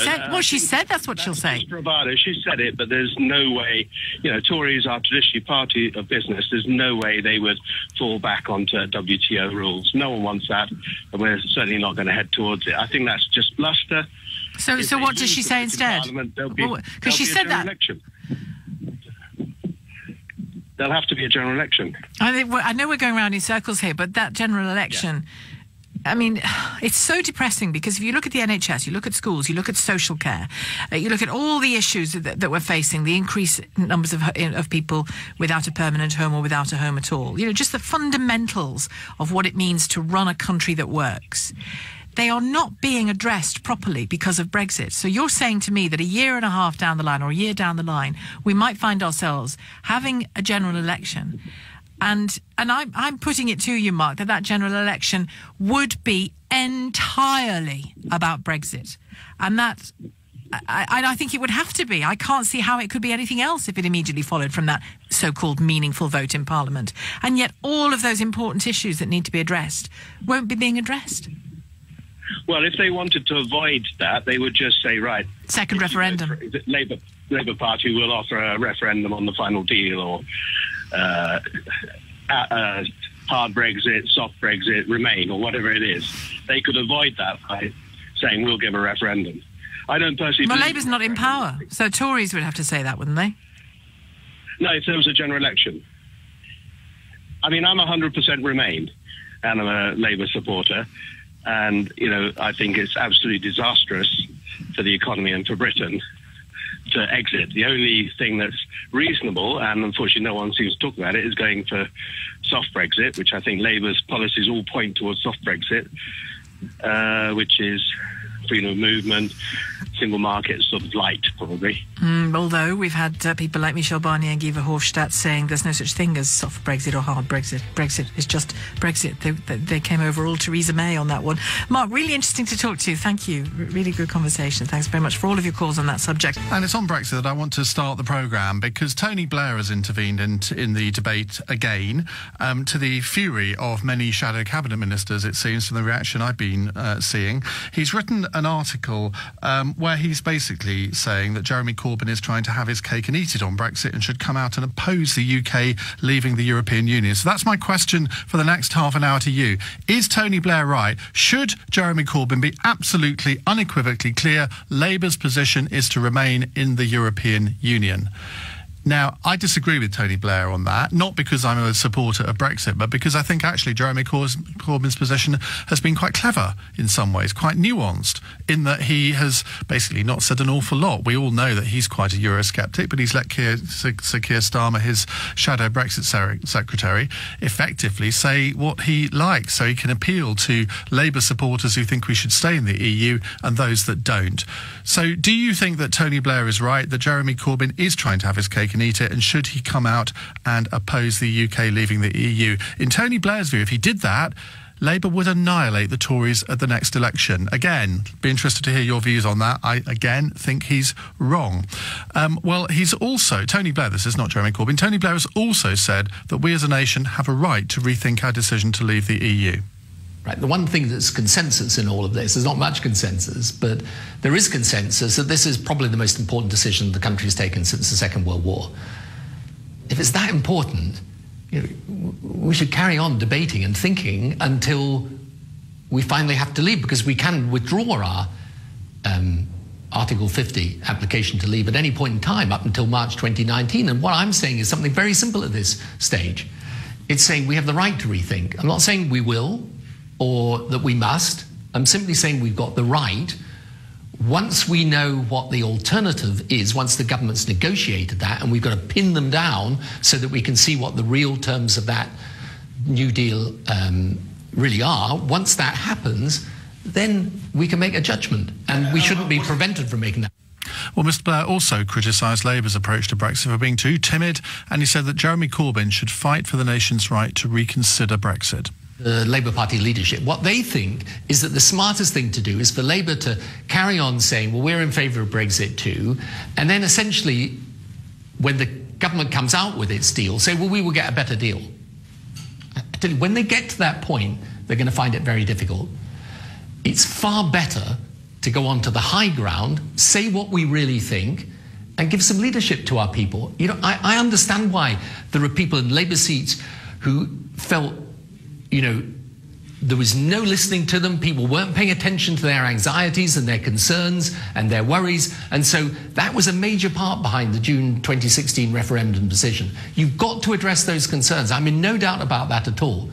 said that's what she'll say.
Bravado. She said it, but there's no way, you know, Tories are traditionally party of business. There's no way they would fall back onto WTO rules. No one wants that, and we're certainly not going to head towards it. I think that's just bluster.
So what does she say instead? Because she said that.
There'll have to be a general election.
I know we're going around in circles here, but that general election... Yeah. I mean, it's so depressing because if you look at the NHS, you look at schools, you look at social care, you look at all the issues that we're facing, the increased numbers of people without a permanent home or without a home at all, you know, just the fundamentals of what it means to run a country that works. They are not being addressed properly because of Brexit. So you're saying to me that a year and a half down the line or a year down the line, we might find ourselves having a general election. And I'm putting it to you, Mark, that general election would be entirely about Brexit. And that, I think it would have to be. I can't see how it could be anything else if it immediately followed from that so-called meaningful vote in Parliament. And yet all of those important issues that need to be addressed won't be being addressed.
Well, if they wanted to avoid that, they would just say, right...
Second referendum.
Labour Party will offer a referendum on the final deal, or... hard Brexit, soft Brexit, remain, or whatever it is. They could avoid that by saying we'll give a referendum. I don't personally...
Well, Labour's not in power, so Tories would have to say that, wouldn't they?
No, if there was a general election. I mean, I'm 100% Remain, and I'm a Labour supporter, and, you know, I think it's absolutely disastrous for the economy and for Britain to exit. The only thing that's reasonable, and unfortunately no one seems to talk about it, is going for soft Brexit, which I think Labour's policies all point towards soft Brexit, which is freedom of movement, single market, sort of light, probably.
Although we've had people like Michel Barnier and Guy Verhofstadt saying there's no such thing as soft Brexit or hard Brexit. Brexit is just Brexit. They came over all Theresa May on that one. Mark, really interesting to talk to you. Thank you. Really good conversation. Thanks very much for all of your calls on that subject.
And it's on Brexit that I want to start the programme because Tony Blair has intervened in the debate again, to the fury of many shadow cabinet ministers, it seems, from the reaction I've been seeing. He's written an article where he's basically saying that Jeremy Corbyn is trying to have his cake and eat it on Brexit and should come out and oppose the UK leaving the European Union. So that's my question for the next half an hour to you. Is Tony Blair right? Should Jeremy Corbyn be absolutely, unequivocally clear Labour's position is to remain in the European Union? Now, I disagree with Tony Blair on that, not because I'm a supporter of Brexit, but because I think actually Jeremy Corbyn's position has been quite clever in some ways, quite nuanced, in that he has basically not said an awful lot. We all know that he's quite a Eurosceptic, but he's let Sir Keir Starmer, his shadow Brexit secretary, effectively say what he likes, so he can appeal to Labour supporters who think we should stay in the EU and those that don't. So do you think that Tony Blair is right, that Jeremy Corbyn is trying to have his cake and eat it, and should he come out and oppose the UK leaving the EU? In Tony Blair's view, if he did that, Labour would annihilate the Tories at the next election. Again, be interested to hear your views on that. I, again, think he's wrong. Well, he's also, Tony Blair, this is not Jeremy Corbyn, Tony Blair has also said that we as a nation have a right to rethink our decision to leave the EU.
Right. The one thing that's consensus in all of this, there's not much consensus, but there is consensus that this is probably the most important decision the country has taken since the Second World War. If it's that important, we should carry on debating and thinking until we finally have to leave, because we can withdraw our Article 50 application to leave at any point in time up until March 2019. And what I'm saying is something very simple at this stage. It's saying we have the right to rethink. I'm not saying we will, or that we must. I'm simply saying we've got the right, once we know what the alternative is, once the government's negotiated that, and we've got to pin them down so that we can see what the real terms of that New Deal really are. Once that happens, then we can make a judgment, and we shouldn't be prevented from making that.
Well, Mr Blair also criticised Labour's approach to Brexit for being too timid, and he said that Jeremy Corbyn should fight for the nation's right to reconsider Brexit.
The Labour Party leadership, what they think is that the smartest thing to do is for Labour to carry on saying, well, we're in favour of Brexit too, and then essentially, when the government comes out with its deal, say, well, we will get a better deal. I tell you, when they get to that point, they're going to find it very difficult. It's far better to go on to the high ground, say what we really think, and give some leadership to our people. You know, I understand why there are people in Labour seats who felt, there was no listening to them. People weren't paying attention to their anxieties and their concerns and their worries. And so that was a major part behind the June 2016 referendum decision. You've got to address those concerns. I'm in no doubt about that at all.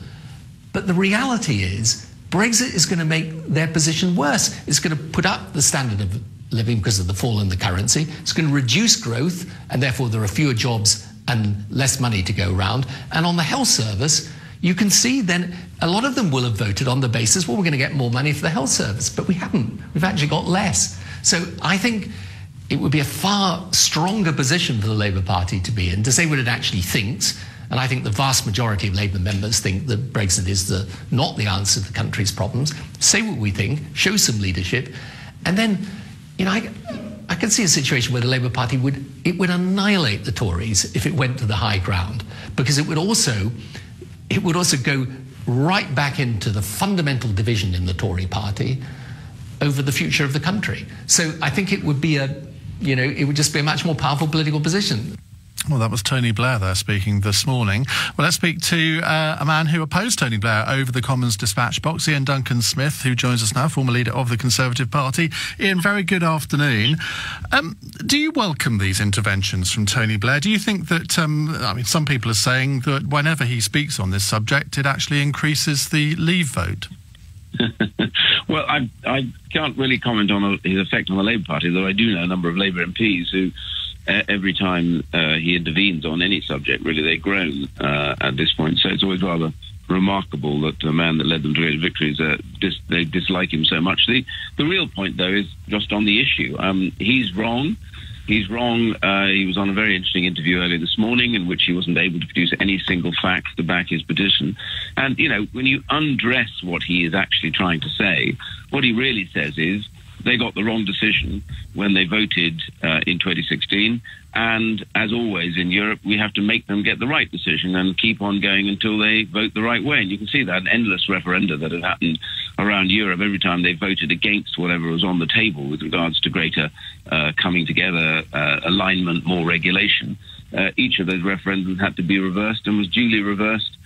But the reality is, Brexit is going to make their position worse. It's going to put up the standard of living because of the fall in the currency. It's going to reduce growth, and therefore there are fewer jobs and less money to go around. And on the health service, you can see then a lot of them will have voted on the basis, well, we're going to get more money for the health service, but we haven't. We've actually got less. So I think it would be a far stronger position for the Labour Party to be in, to say what it actually thinks. And I think the vast majority of Labour members think that Brexit is not the answer to the country's problems. Say what we think, show some leadership, and then, I can see a situation where the Labour Party would annihilate the Tories if it went to the high ground, because it would also go right back into the fundamental division in the Tory party over the future of the country. So I think it would be it would just be a much more powerful political position.
Well, that was Tony Blair there speaking this morning. Well, let's speak to a man who opposed Tony Blair over the Commons dispatch box, Iain Duncan-Smith, who joins us now, former leader of the Conservative Party. Iain, very good afternoon. Do you welcome these interventions from Tony Blair? Do you think that, some people are saying that whenever he speaks on this subject, it actually increases the Leave vote?
Well, I can't really comment on his effect on the Labour Party, though I do know a number of Labour MPs who every time he intervenes on any subject, really, they groan at this point. So it's always rather remarkable that the man that led them to great victories, they dislike him so much. The real point, though, is just on the issue. He's wrong. He's wrong. He was on a very interesting interview earlier this morning in which he wasn't able to produce any single fact to back his position. And, when you undress what he is actually trying to say, what he really says is, they got the wrong decision when they voted in 2016. And as always in Europe, we have to make them get the right decision and keep on going until they vote the right way. And you can see that endless referenda that have happened around Europe every time they voted against whatever was on the table with regards to greater coming together, alignment, more regulation. Each of those referendums had to be reversed and was duly reversed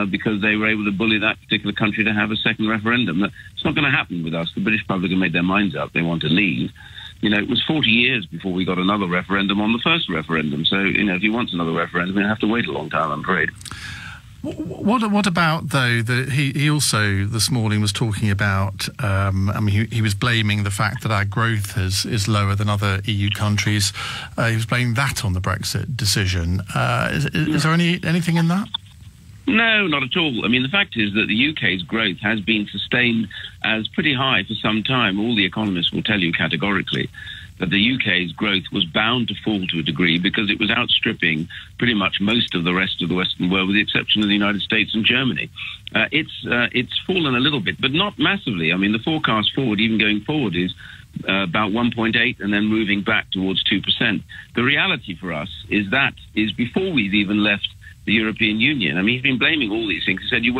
because they were able to bully that particular country to have a second referendum. It's not going to happen with us. The British public have made their minds up. They want to leave. You know, it was 40 years before we got another referendum on the first referendum. So, you know, if he wants another referendum, he'll have to wait a long time, I'm afraid.
What about, though, he also this morning was talking about, he was blaming the fact that our growth is lower than other EU countries. He was blaming that on the Brexit decision. Is there anything in that?
No, not at all. I mean, the fact is that the UK's growth has been sustained as pretty high for some time. All the economists will tell you categorically that the UK's growth was bound to fall to a degree because it was outstripping pretty much most of the rest of the Western world, with the exception of the United States and Germany. It's fallen a little bit, but not massively. I mean, the forecast forward, even going forward, is about 1.8 and then moving back towards 2%. The reality for us is before we've even left the European Union. I mean, he's been blaming all these things. He said you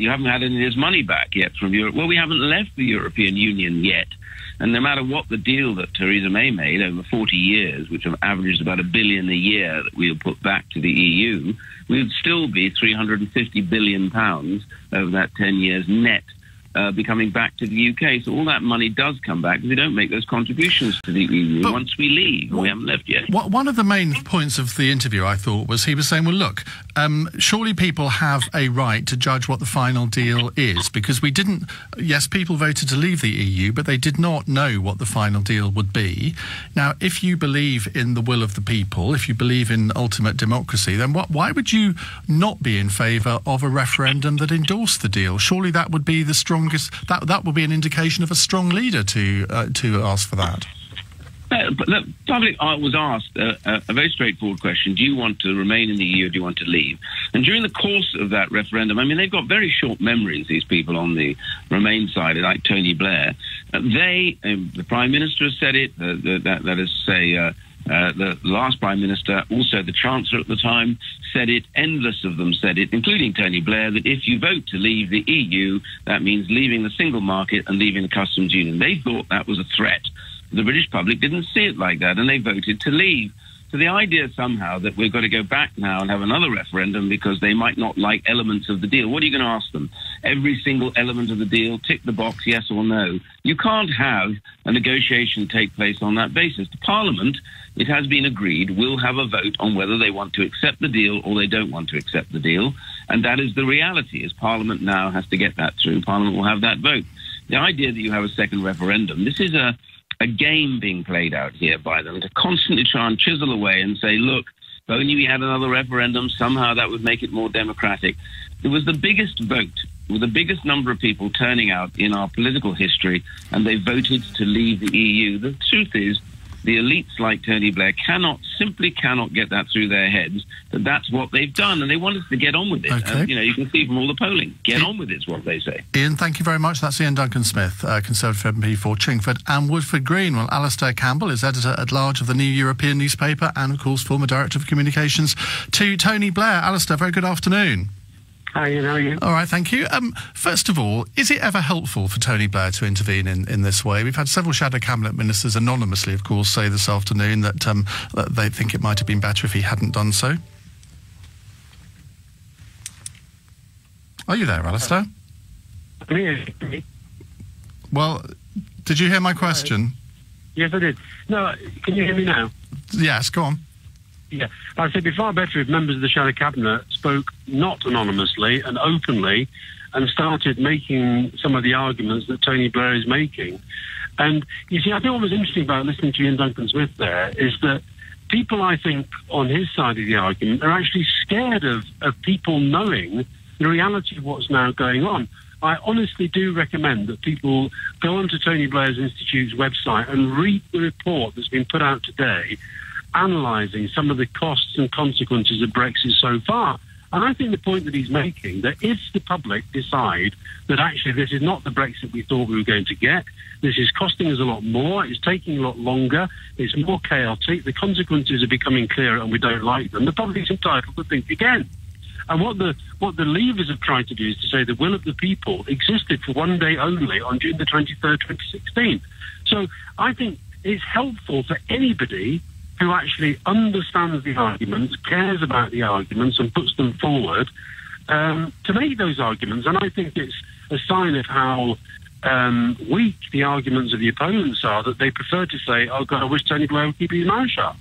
haven't had any of his money back yet from Europe. Well, we haven't left the European Union yet. And no matter what the deal that Theresa May made over 40 years, which have averaged about £1 billion a year that we'll put back to the EU, we would still be £350 billion over that 10 years net becoming back to the UK. So all that money does come back because we don't make those contributions to the EU once we leave. We haven't left yet.
One of the main points of the interview, I thought, was he was saying, well, look, surely people have a right to judge what the final deal is, because we didn't... Yes, people voted to leave the EU, but they did not know what the final deal would be. Now, if you believe in the will of the people, if you believe in ultimate democracy, then why would you not be in favour of a referendum that endorsed the deal? Surely that would be the strongest... That would be an indication of a strong leader to ask for that.
But the public was asked a very straightforward question: do you want to remain in the EU or do you want to leave? And during the course of that referendum, I mean, they've got very short memories, these people on the Remain side, like Tony Blair. The Prime Minister has said it, that is to say... the last Prime Minister, also the Chancellor at the time, said it. Endless of them said it, including Tony Blair, that if you vote to leave the EU, that means leaving the single market and leaving the customs union. They thought that was a threat. The British public didn't see it like that, and they voted to leave. So the idea somehow that we've got to go back now and have another referendum because they might not like elements of the deal. What are you going to ask them? Every single element of the deal, tick the box, yes or no. You can't have a negotiation take place on that basis. The Parliament, it has been agreed, will have a vote on whether they want to accept the deal or they don't want to accept the deal. And that is the reality, is Parliament now has to get that through. Parliament will have that vote. The idea that you have a second referendum, this is a game being played out here by them to constantly try and chisel away and say, look, if only we had another referendum, somehow that would make it more democratic. It was the biggest vote, with the biggest number of people turning out in our political history, and they voted to leave the EU. The truth is, the elites like Tony Blair simply cannot get that through their heads, that that's what they've done, and they want us to get on with it.
Okay.
You can see from all the polling. Get on with it is what they say.
Iain, thank you very much. That's Iain Duncan-Smith, Conservative MP for Chingford and Woodford Green. Well, Alistair Campbell is editor-at-large of the New European newspaper and, of course, former Director of Communications to Tony Blair. Alistair, very good afternoon.
Hi, Iain, how are you?
All right, thank you. First of all, is it ever helpful for Tony Blair to intervene in this way? We've had several shadow cabinet ministers, anonymously, of course, say this afternoon that they think it might have been better if he hadn't done so. Are you there, Alistair?
I'm here.
Well, did you hear my question?
Yes, I did. No, can you hear me now?
Yes, go on.
Yeah, I said it'd be far better if members of the Shadow Cabinet spoke not anonymously and openly and started making some of the arguments that Tony Blair is making. And, you see, I think what was interesting about listening to Iain Duncan-Smith there is that people, I think, on his side of the argument are actually scared of people knowing the reality of what's now going on. I honestly do recommend that people go onto Tony Blair's Institute's website and read the report that's been put out today, analysing some of the costs and consequences of Brexit so far. And I think the point that he's making, that if the public decide that actually this is not the Brexit we thought we were going to get, this is costing us a lot more, it's taking a lot longer, it's more chaotic, the consequences are becoming clearer and we don't like them, the public is entitled to think again. And what the Leavers have tried to do is to say the will of the people existed for one day only on June the 23rd, 2016. So I think it's helpful for anybody who actually understands the arguments, cares about the arguments and puts them forward to make those arguments. And I think it's a sign of how weak the arguments of the opponents are, that they prefer to say, oh God, I wish Tony Blair would keep his mouth shut.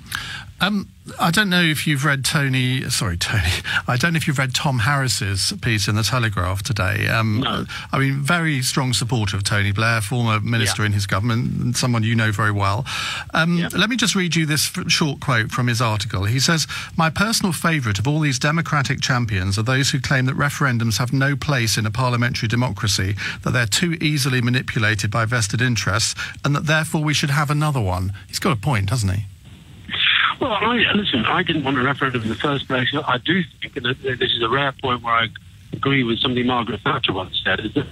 I don't know if you've read I don't know if you've read Tom Harris's piece in the Telegraph today.
No.
I mean, very strong supporter of Tony Blair, former minister in his government, and someone you know very well. Let me just read you this short quote from his article. He says, "My personal favourite of all these democratic champions are those who claim that referendums have no place in a parliamentary democracy, that they're too easily manipulated by vested interests, and that therefore we should have another one." He's got a point, hasn't he?
Well, I didn't want a referendum in the first place. I do think that this is a rare point where I agree with something Margaret Thatcher once said, is that...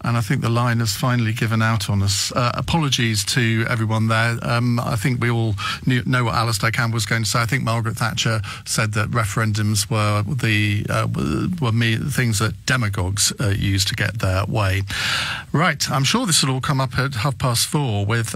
And I think the line has finally given out on us. Apologies to everyone there. I think we all know what Alistair Campbell was going to say. I think Margaret Thatcher said that referendums were things that demagogues use to get their way. Right, I'm sure this will all come up at 4:30 with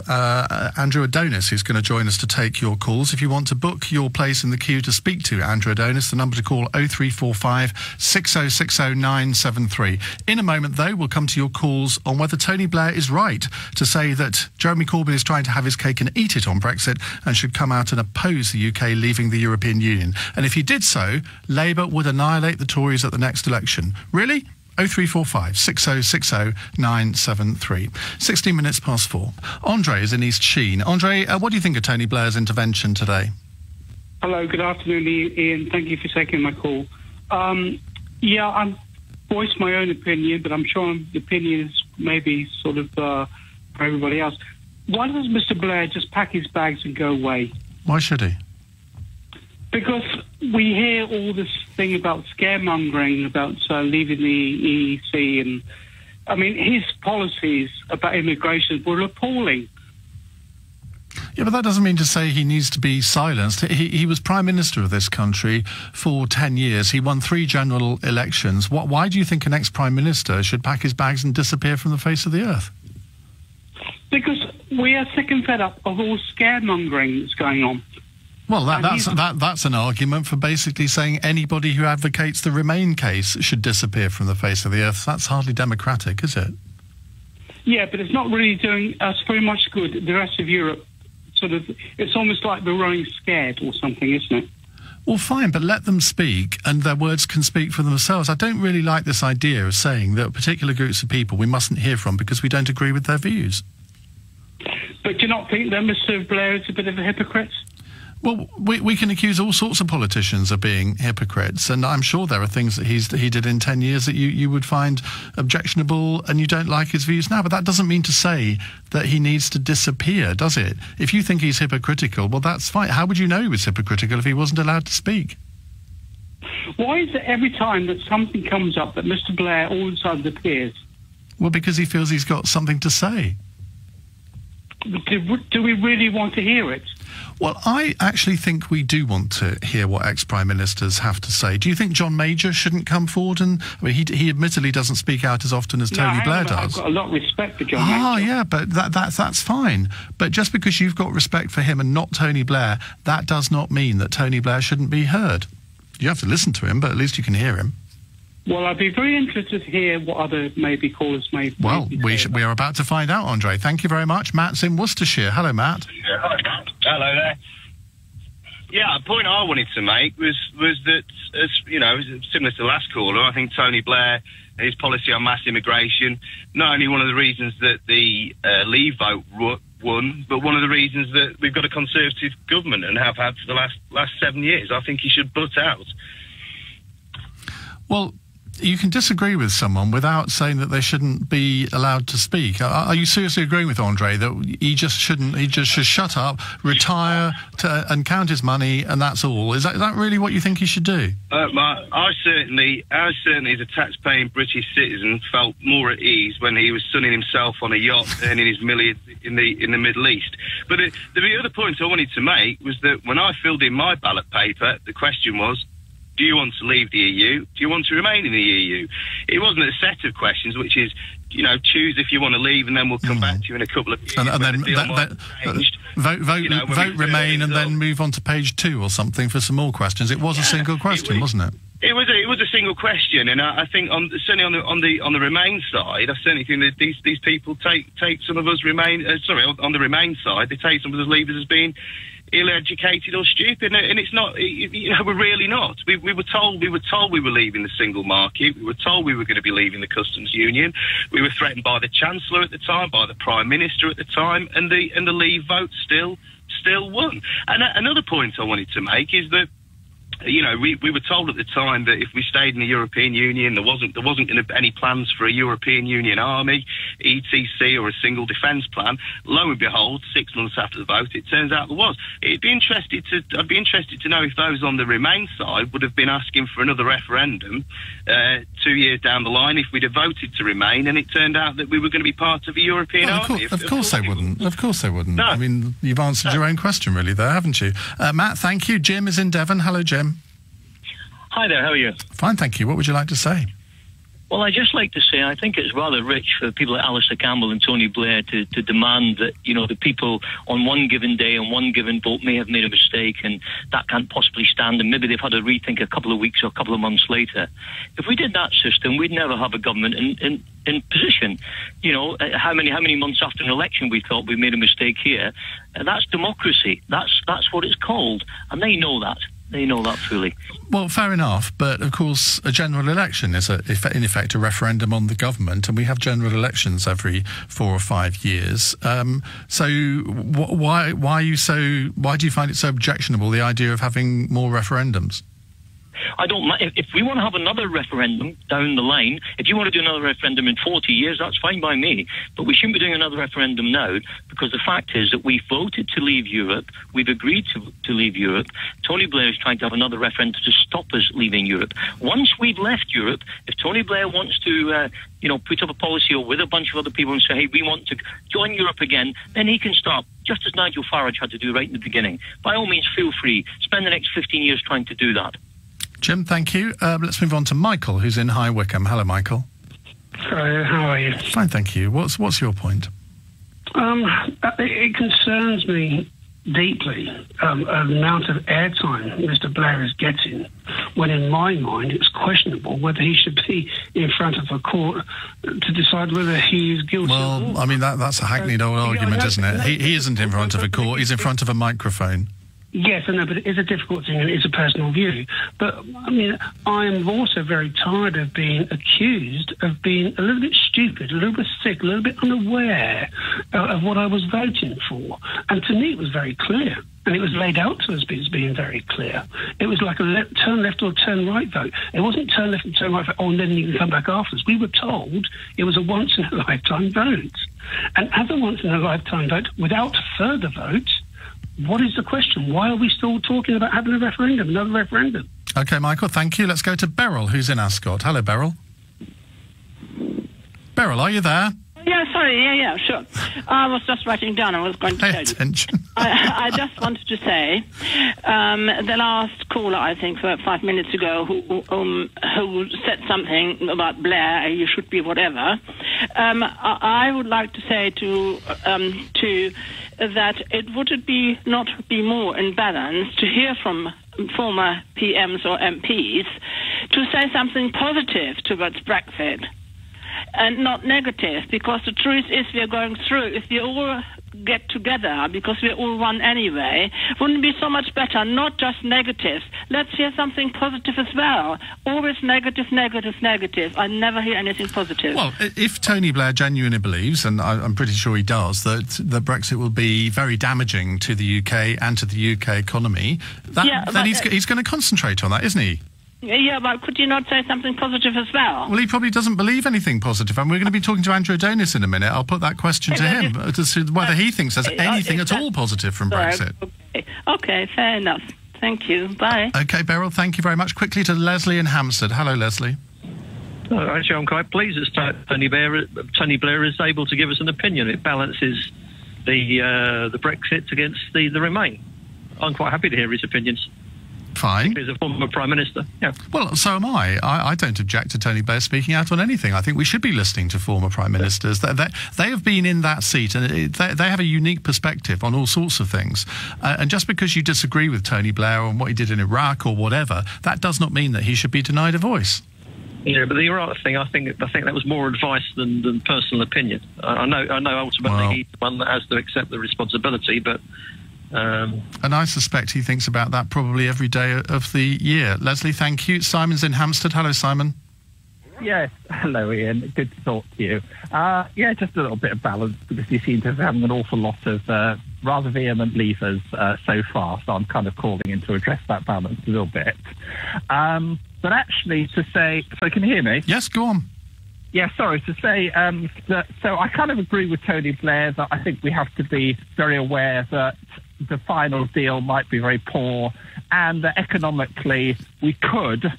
Andrew Adonis, who's going to join us to take your calls. If you want to book your place in the queue to speak to Andrew Adonis, the number to call 0345 6060 973. In a moment, though, we'll come to your calls on whether Tony Blair is right to say that Jeremy Corbyn is trying to have his cake and eat it on Brexit and should come out and oppose the UK leaving the European Union. And if he did so, Labour would annihilate the Tories at the next election. Really? 0345 6060 973. 16 minutes past 4. Andre is in East Sheen. Andre, what do you think of Tony Blair's intervention today?
Hello, good afternoon, Ian. Thank you for taking my call. I'm voiced my own opinion, but I'm sure the opinion is maybe sort of for everybody else. Why does Mr. Blair just pack his bags and go away?
Why should he?
Because we hear all this thing about scaremongering, about leaving the EEC, and I mean, his policies about immigration were appalling.
Yeah, but that doesn't mean to say he needs to be silenced. He was Prime Minister of this country for 10 years. He won 3 general elections. Why do you think an ex-Prime Minister should pack his bags and disappear from the face of the earth?
Because we are sick and fed up of all scaremongering that's going on.
Well, that's an argument for basically saying anybody who advocates the Remain case should disappear from the face of the earth. That's hardly democratic, is it?
Yeah, but it's not really doing us very much good. The rest of Europe, it's almost like we're running scared or something, isn't it?
Well, fine, but let them speak, and their words can speak for themselves. I don't really like this idea of saying that particular groups of people we mustn't hear from because we don't agree with their views.
But do you not think that Mr. Blair is a bit of a hypocrite?
Well, we can accuse all sorts of politicians of being hypocrites, and I'm sure there are things that he did in 10 years that you would find objectionable and you don't like his views now, but that doesn't mean to say that he needs to disappear, does it? If you think he's hypocritical, well, that's fine. How would you know he was hypocritical if he wasn't allowed to speak?
Why is it every time that something comes up that Mr. Blair all of a sudden appears?
Well, because he feels he's got something to say.
Do we really want to hear it?
Well, I actually think we do want to hear what ex-Prime Ministers have to say. Do you think John Major shouldn't come forward and... I mean, he admittedly doesn't speak out as often as Tony Blair does.
I've got a lot of respect for John Major.
Oh, yeah, but that's fine. But just because you've got respect for him and not Tony Blair, that does not mean that Tony Blair shouldn't be heard. You have to listen to him, but at least you can hear him.
Well, I'd be very interested to hear what other callers may...
Well, we are about to find out, Andre. Thank you very much. Matt's in Worcestershire. Hello, Matt.
Hello there. Yeah, a point I wanted to make was that, as you know, similar to the last caller, I think Tony Blair and his policy on mass immigration, not only one of the reasons that the Leave vote won, but one of the reasons that we've got a Conservative government and have had for the last 7 years. I think he should butt out.
Well, You can disagree with someone without saying that they shouldn't be allowed to speak. Are you seriously agreeing with Andre that he just shouldn't? He just should shut up, retire, and count his money, and that's all. Is that really what you think he should do?
I certainly, as a tax-paying British citizen, felt more at ease when he was sunning himself on a yacht earning his millions in the Middle East. But the other point I wanted to make was that when I filled in my ballot paper, the question was, do you want to leave the EU? Do you want to remain in the EU? It wasn't a set of questions, which is, choose if you want to leave, and then we'll come back to you in a couple of years.
And then vote remain, and then move on to page 2 or something for some more questions. It was a single question, wasn't it?
It was a single question, and I think certainly on the Remain side, I certainly think that these people take some of us Remain. On the Remain side, they take some of us Leavers as being ill-educated or stupid, and it's not. We're really not. We were told we were leaving the single market. We were told we were going to be leaving the customs union. We were threatened by the Chancellor at the time, by the Prime Minister at the time, and the Leave vote still won. And another point I wanted to make is that, we were told at the time that if we stayed in the European Union, there wasn't going to be any plans for a European Union army, ETC, or a single defence plan. Lo and behold, 6 months after the vote, it turns out there was. I'd be interested to know if those on the Remain side would have been asking for another referendum 2 years down the line if we'd have voted to remain, and it turned out that we were going to be part of a European army.
Of course they wouldn't. Of course they wouldn't.
No.
I mean, you've answered your own question really there, haven't you? Matt, thank you. Jim is in Devon. Hello, Jim.
Hi there, how are you?
Fine, thank you. What would you like to say?
Well, I'd just like to say I think it's rather rich for people like Alistair Campbell and Tony Blair to demand that, the people on one given day and one given vote may have made a mistake, and that can't possibly stand, and maybe they've had to rethink a couple of weeks or a couple of months later. If we did that system, we'd never have a government in position. How many months after an election we thought we made a mistake here. That's democracy. That's what it's called, and they know that. They know that fully.
Well, fair enough, but of course a general election is in effect a referendum on the government, and we have general elections every 4 or 5 years. So why do you find it so objectionable, the idea of having more referendums?
I don't mind. If we want to have another referendum down the line, if you want to do another referendum in 40 years, that's fine by me. But we shouldn't be doing another referendum now, because the fact is that we voted to leave Europe. We've agreed to leave Europe. Tony Blair is trying to have another referendum to stop us leaving Europe. Once we've left Europe, if Tony Blair wants to, put up a policy or with a bunch of other people and say, hey, we want to join Europe again, then he can stop, just as Nigel Farage had to do right in the beginning. By all means, feel free. Spend the next 15 years trying to do that.
Jim, thank you. Let's move on to Michael, who's in High Wycombe. Hello, Michael.
Hello, how are you?
Fine, thank you. What's your point?
It concerns me deeply the amount of airtime Mr. Blair is getting, when in my mind it's questionable whether he should be in front of a court to decide whether he is guilty.
Well, I mean, that's a hackneyed old argument, isn't it? He isn't in front of a court, he's in front of a microphone.
Yes, I know, but it's a difficult thing and it's a personal view. But, I mean, I am also very tired of being accused of being a little bit stupid, a little bit sick, a little bit unaware of what I was voting for. And to me, it was very clear. And it was laid out to us as being very clear. It was like a turn left or turn right vote. It wasn't turn left and turn right vote, and then you can come back afterwards. We were told it was a once-in-a-lifetime vote. And as a once-in-a-lifetime vote, without further vote, what is the question? Why are we still talking about having a referendum, another referendum?
OK, Michael, thank you. Let's go to Beryl, who's in Ascot. Hello, Beryl. Beryl, are you there?
Yeah, sorry, yeah, sure. I was just writing down. I was going to tell you.
Attention.
I just wanted to say, the last caller, I think, 5 minutes ago, who said something about Blair, you should be whatever. I would like to say to that it would not be more in balance to hear from former PMs or MPs to say something positive towards Brexit and not negative, because the truth is we are going through. If we all get together, because we're all one anyway, wouldn't it be so much better, not just negative? Let's hear something positive as well. Always negative, negative, negative. I never hear anything positive.
Well, if Tony Blair genuinely believes, and I'm pretty sure he does, that Brexit will be very damaging to the UK and to the UK economy, then he's going to concentrate on that, isn't he?
Yeah, but could you not say something positive as well?
Well, he probably doesn't believe anything positive, and we're going to be talking to Andrew Adonis in a minute. I'll put that question to him, to see whether he thinks there's anything at all positive from Brexit.
Okay, fair enough. Thank you. Bye.
Okay, Beryl, thank you very much. Quickly to Leslie in Hampstead. Hello, Leslie.
Actually, I'm quite pleased that Tony Blair is able to give us an opinion. It balances the Brexit against the Remain. I'm quite happy to hear his opinions.
Fine.
As a former Prime Minister, yeah.
Well, so am I. I don't object to Tony Blair speaking out on anything. I think we should be listening to former Prime Ministers. They have been in that seat, and they have a unique perspective on all sorts of things. And just because you disagree with Tony Blair on what he did in Iraq or whatever, that does not mean that he should be denied a voice.
Yeah, but the Iraq thing, I think that was more advice than personal opinion. I know ultimately he's the one that has to accept the responsibility, but...
and I suspect he thinks about that probably every day of the year. Leslie, thank you. Simon's in Hampstead. Hello, Simon.
Yes. Hello, Ian. Good to talk to you. Yeah, just a little bit of balance, because you seem to be having an awful lot of rather vehement leavers so far, so I'm kind of calling in to address that balance a little bit. But actually to say... So can you hear me?
Yes, go on.
Yeah, sorry, to say that... So I kind of agree with Tony Blair that I think we have to be very aware that the final deal might be very poor, and that economically we could,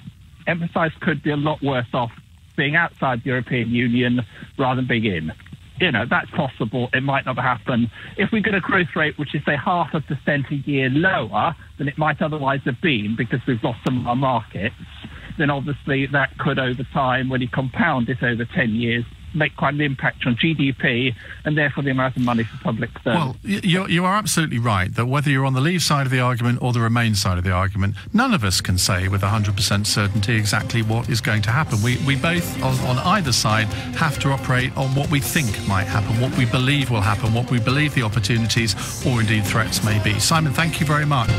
emphasise could, be a lot worse off being outside the European Union rather than being in. You know, that's possible. It might not happen. If we get a growth rate which is, say, 0.5% a year lower than it might otherwise have been because we've lost some of our markets, then obviously that could, over time, when you compound it over 10 years, make quite an impact on GDP and therefore the amount of money for public service.
Well, you are absolutely right that whether you're on the Leave side of the argument or the Remain side of the argument, none of us can say with 100% certainty exactly what is going to happen. We both, on either side, have to operate on what we think might happen, what we believe will happen, what we believe the opportunities or indeed threats may be. Simon, thank you very much.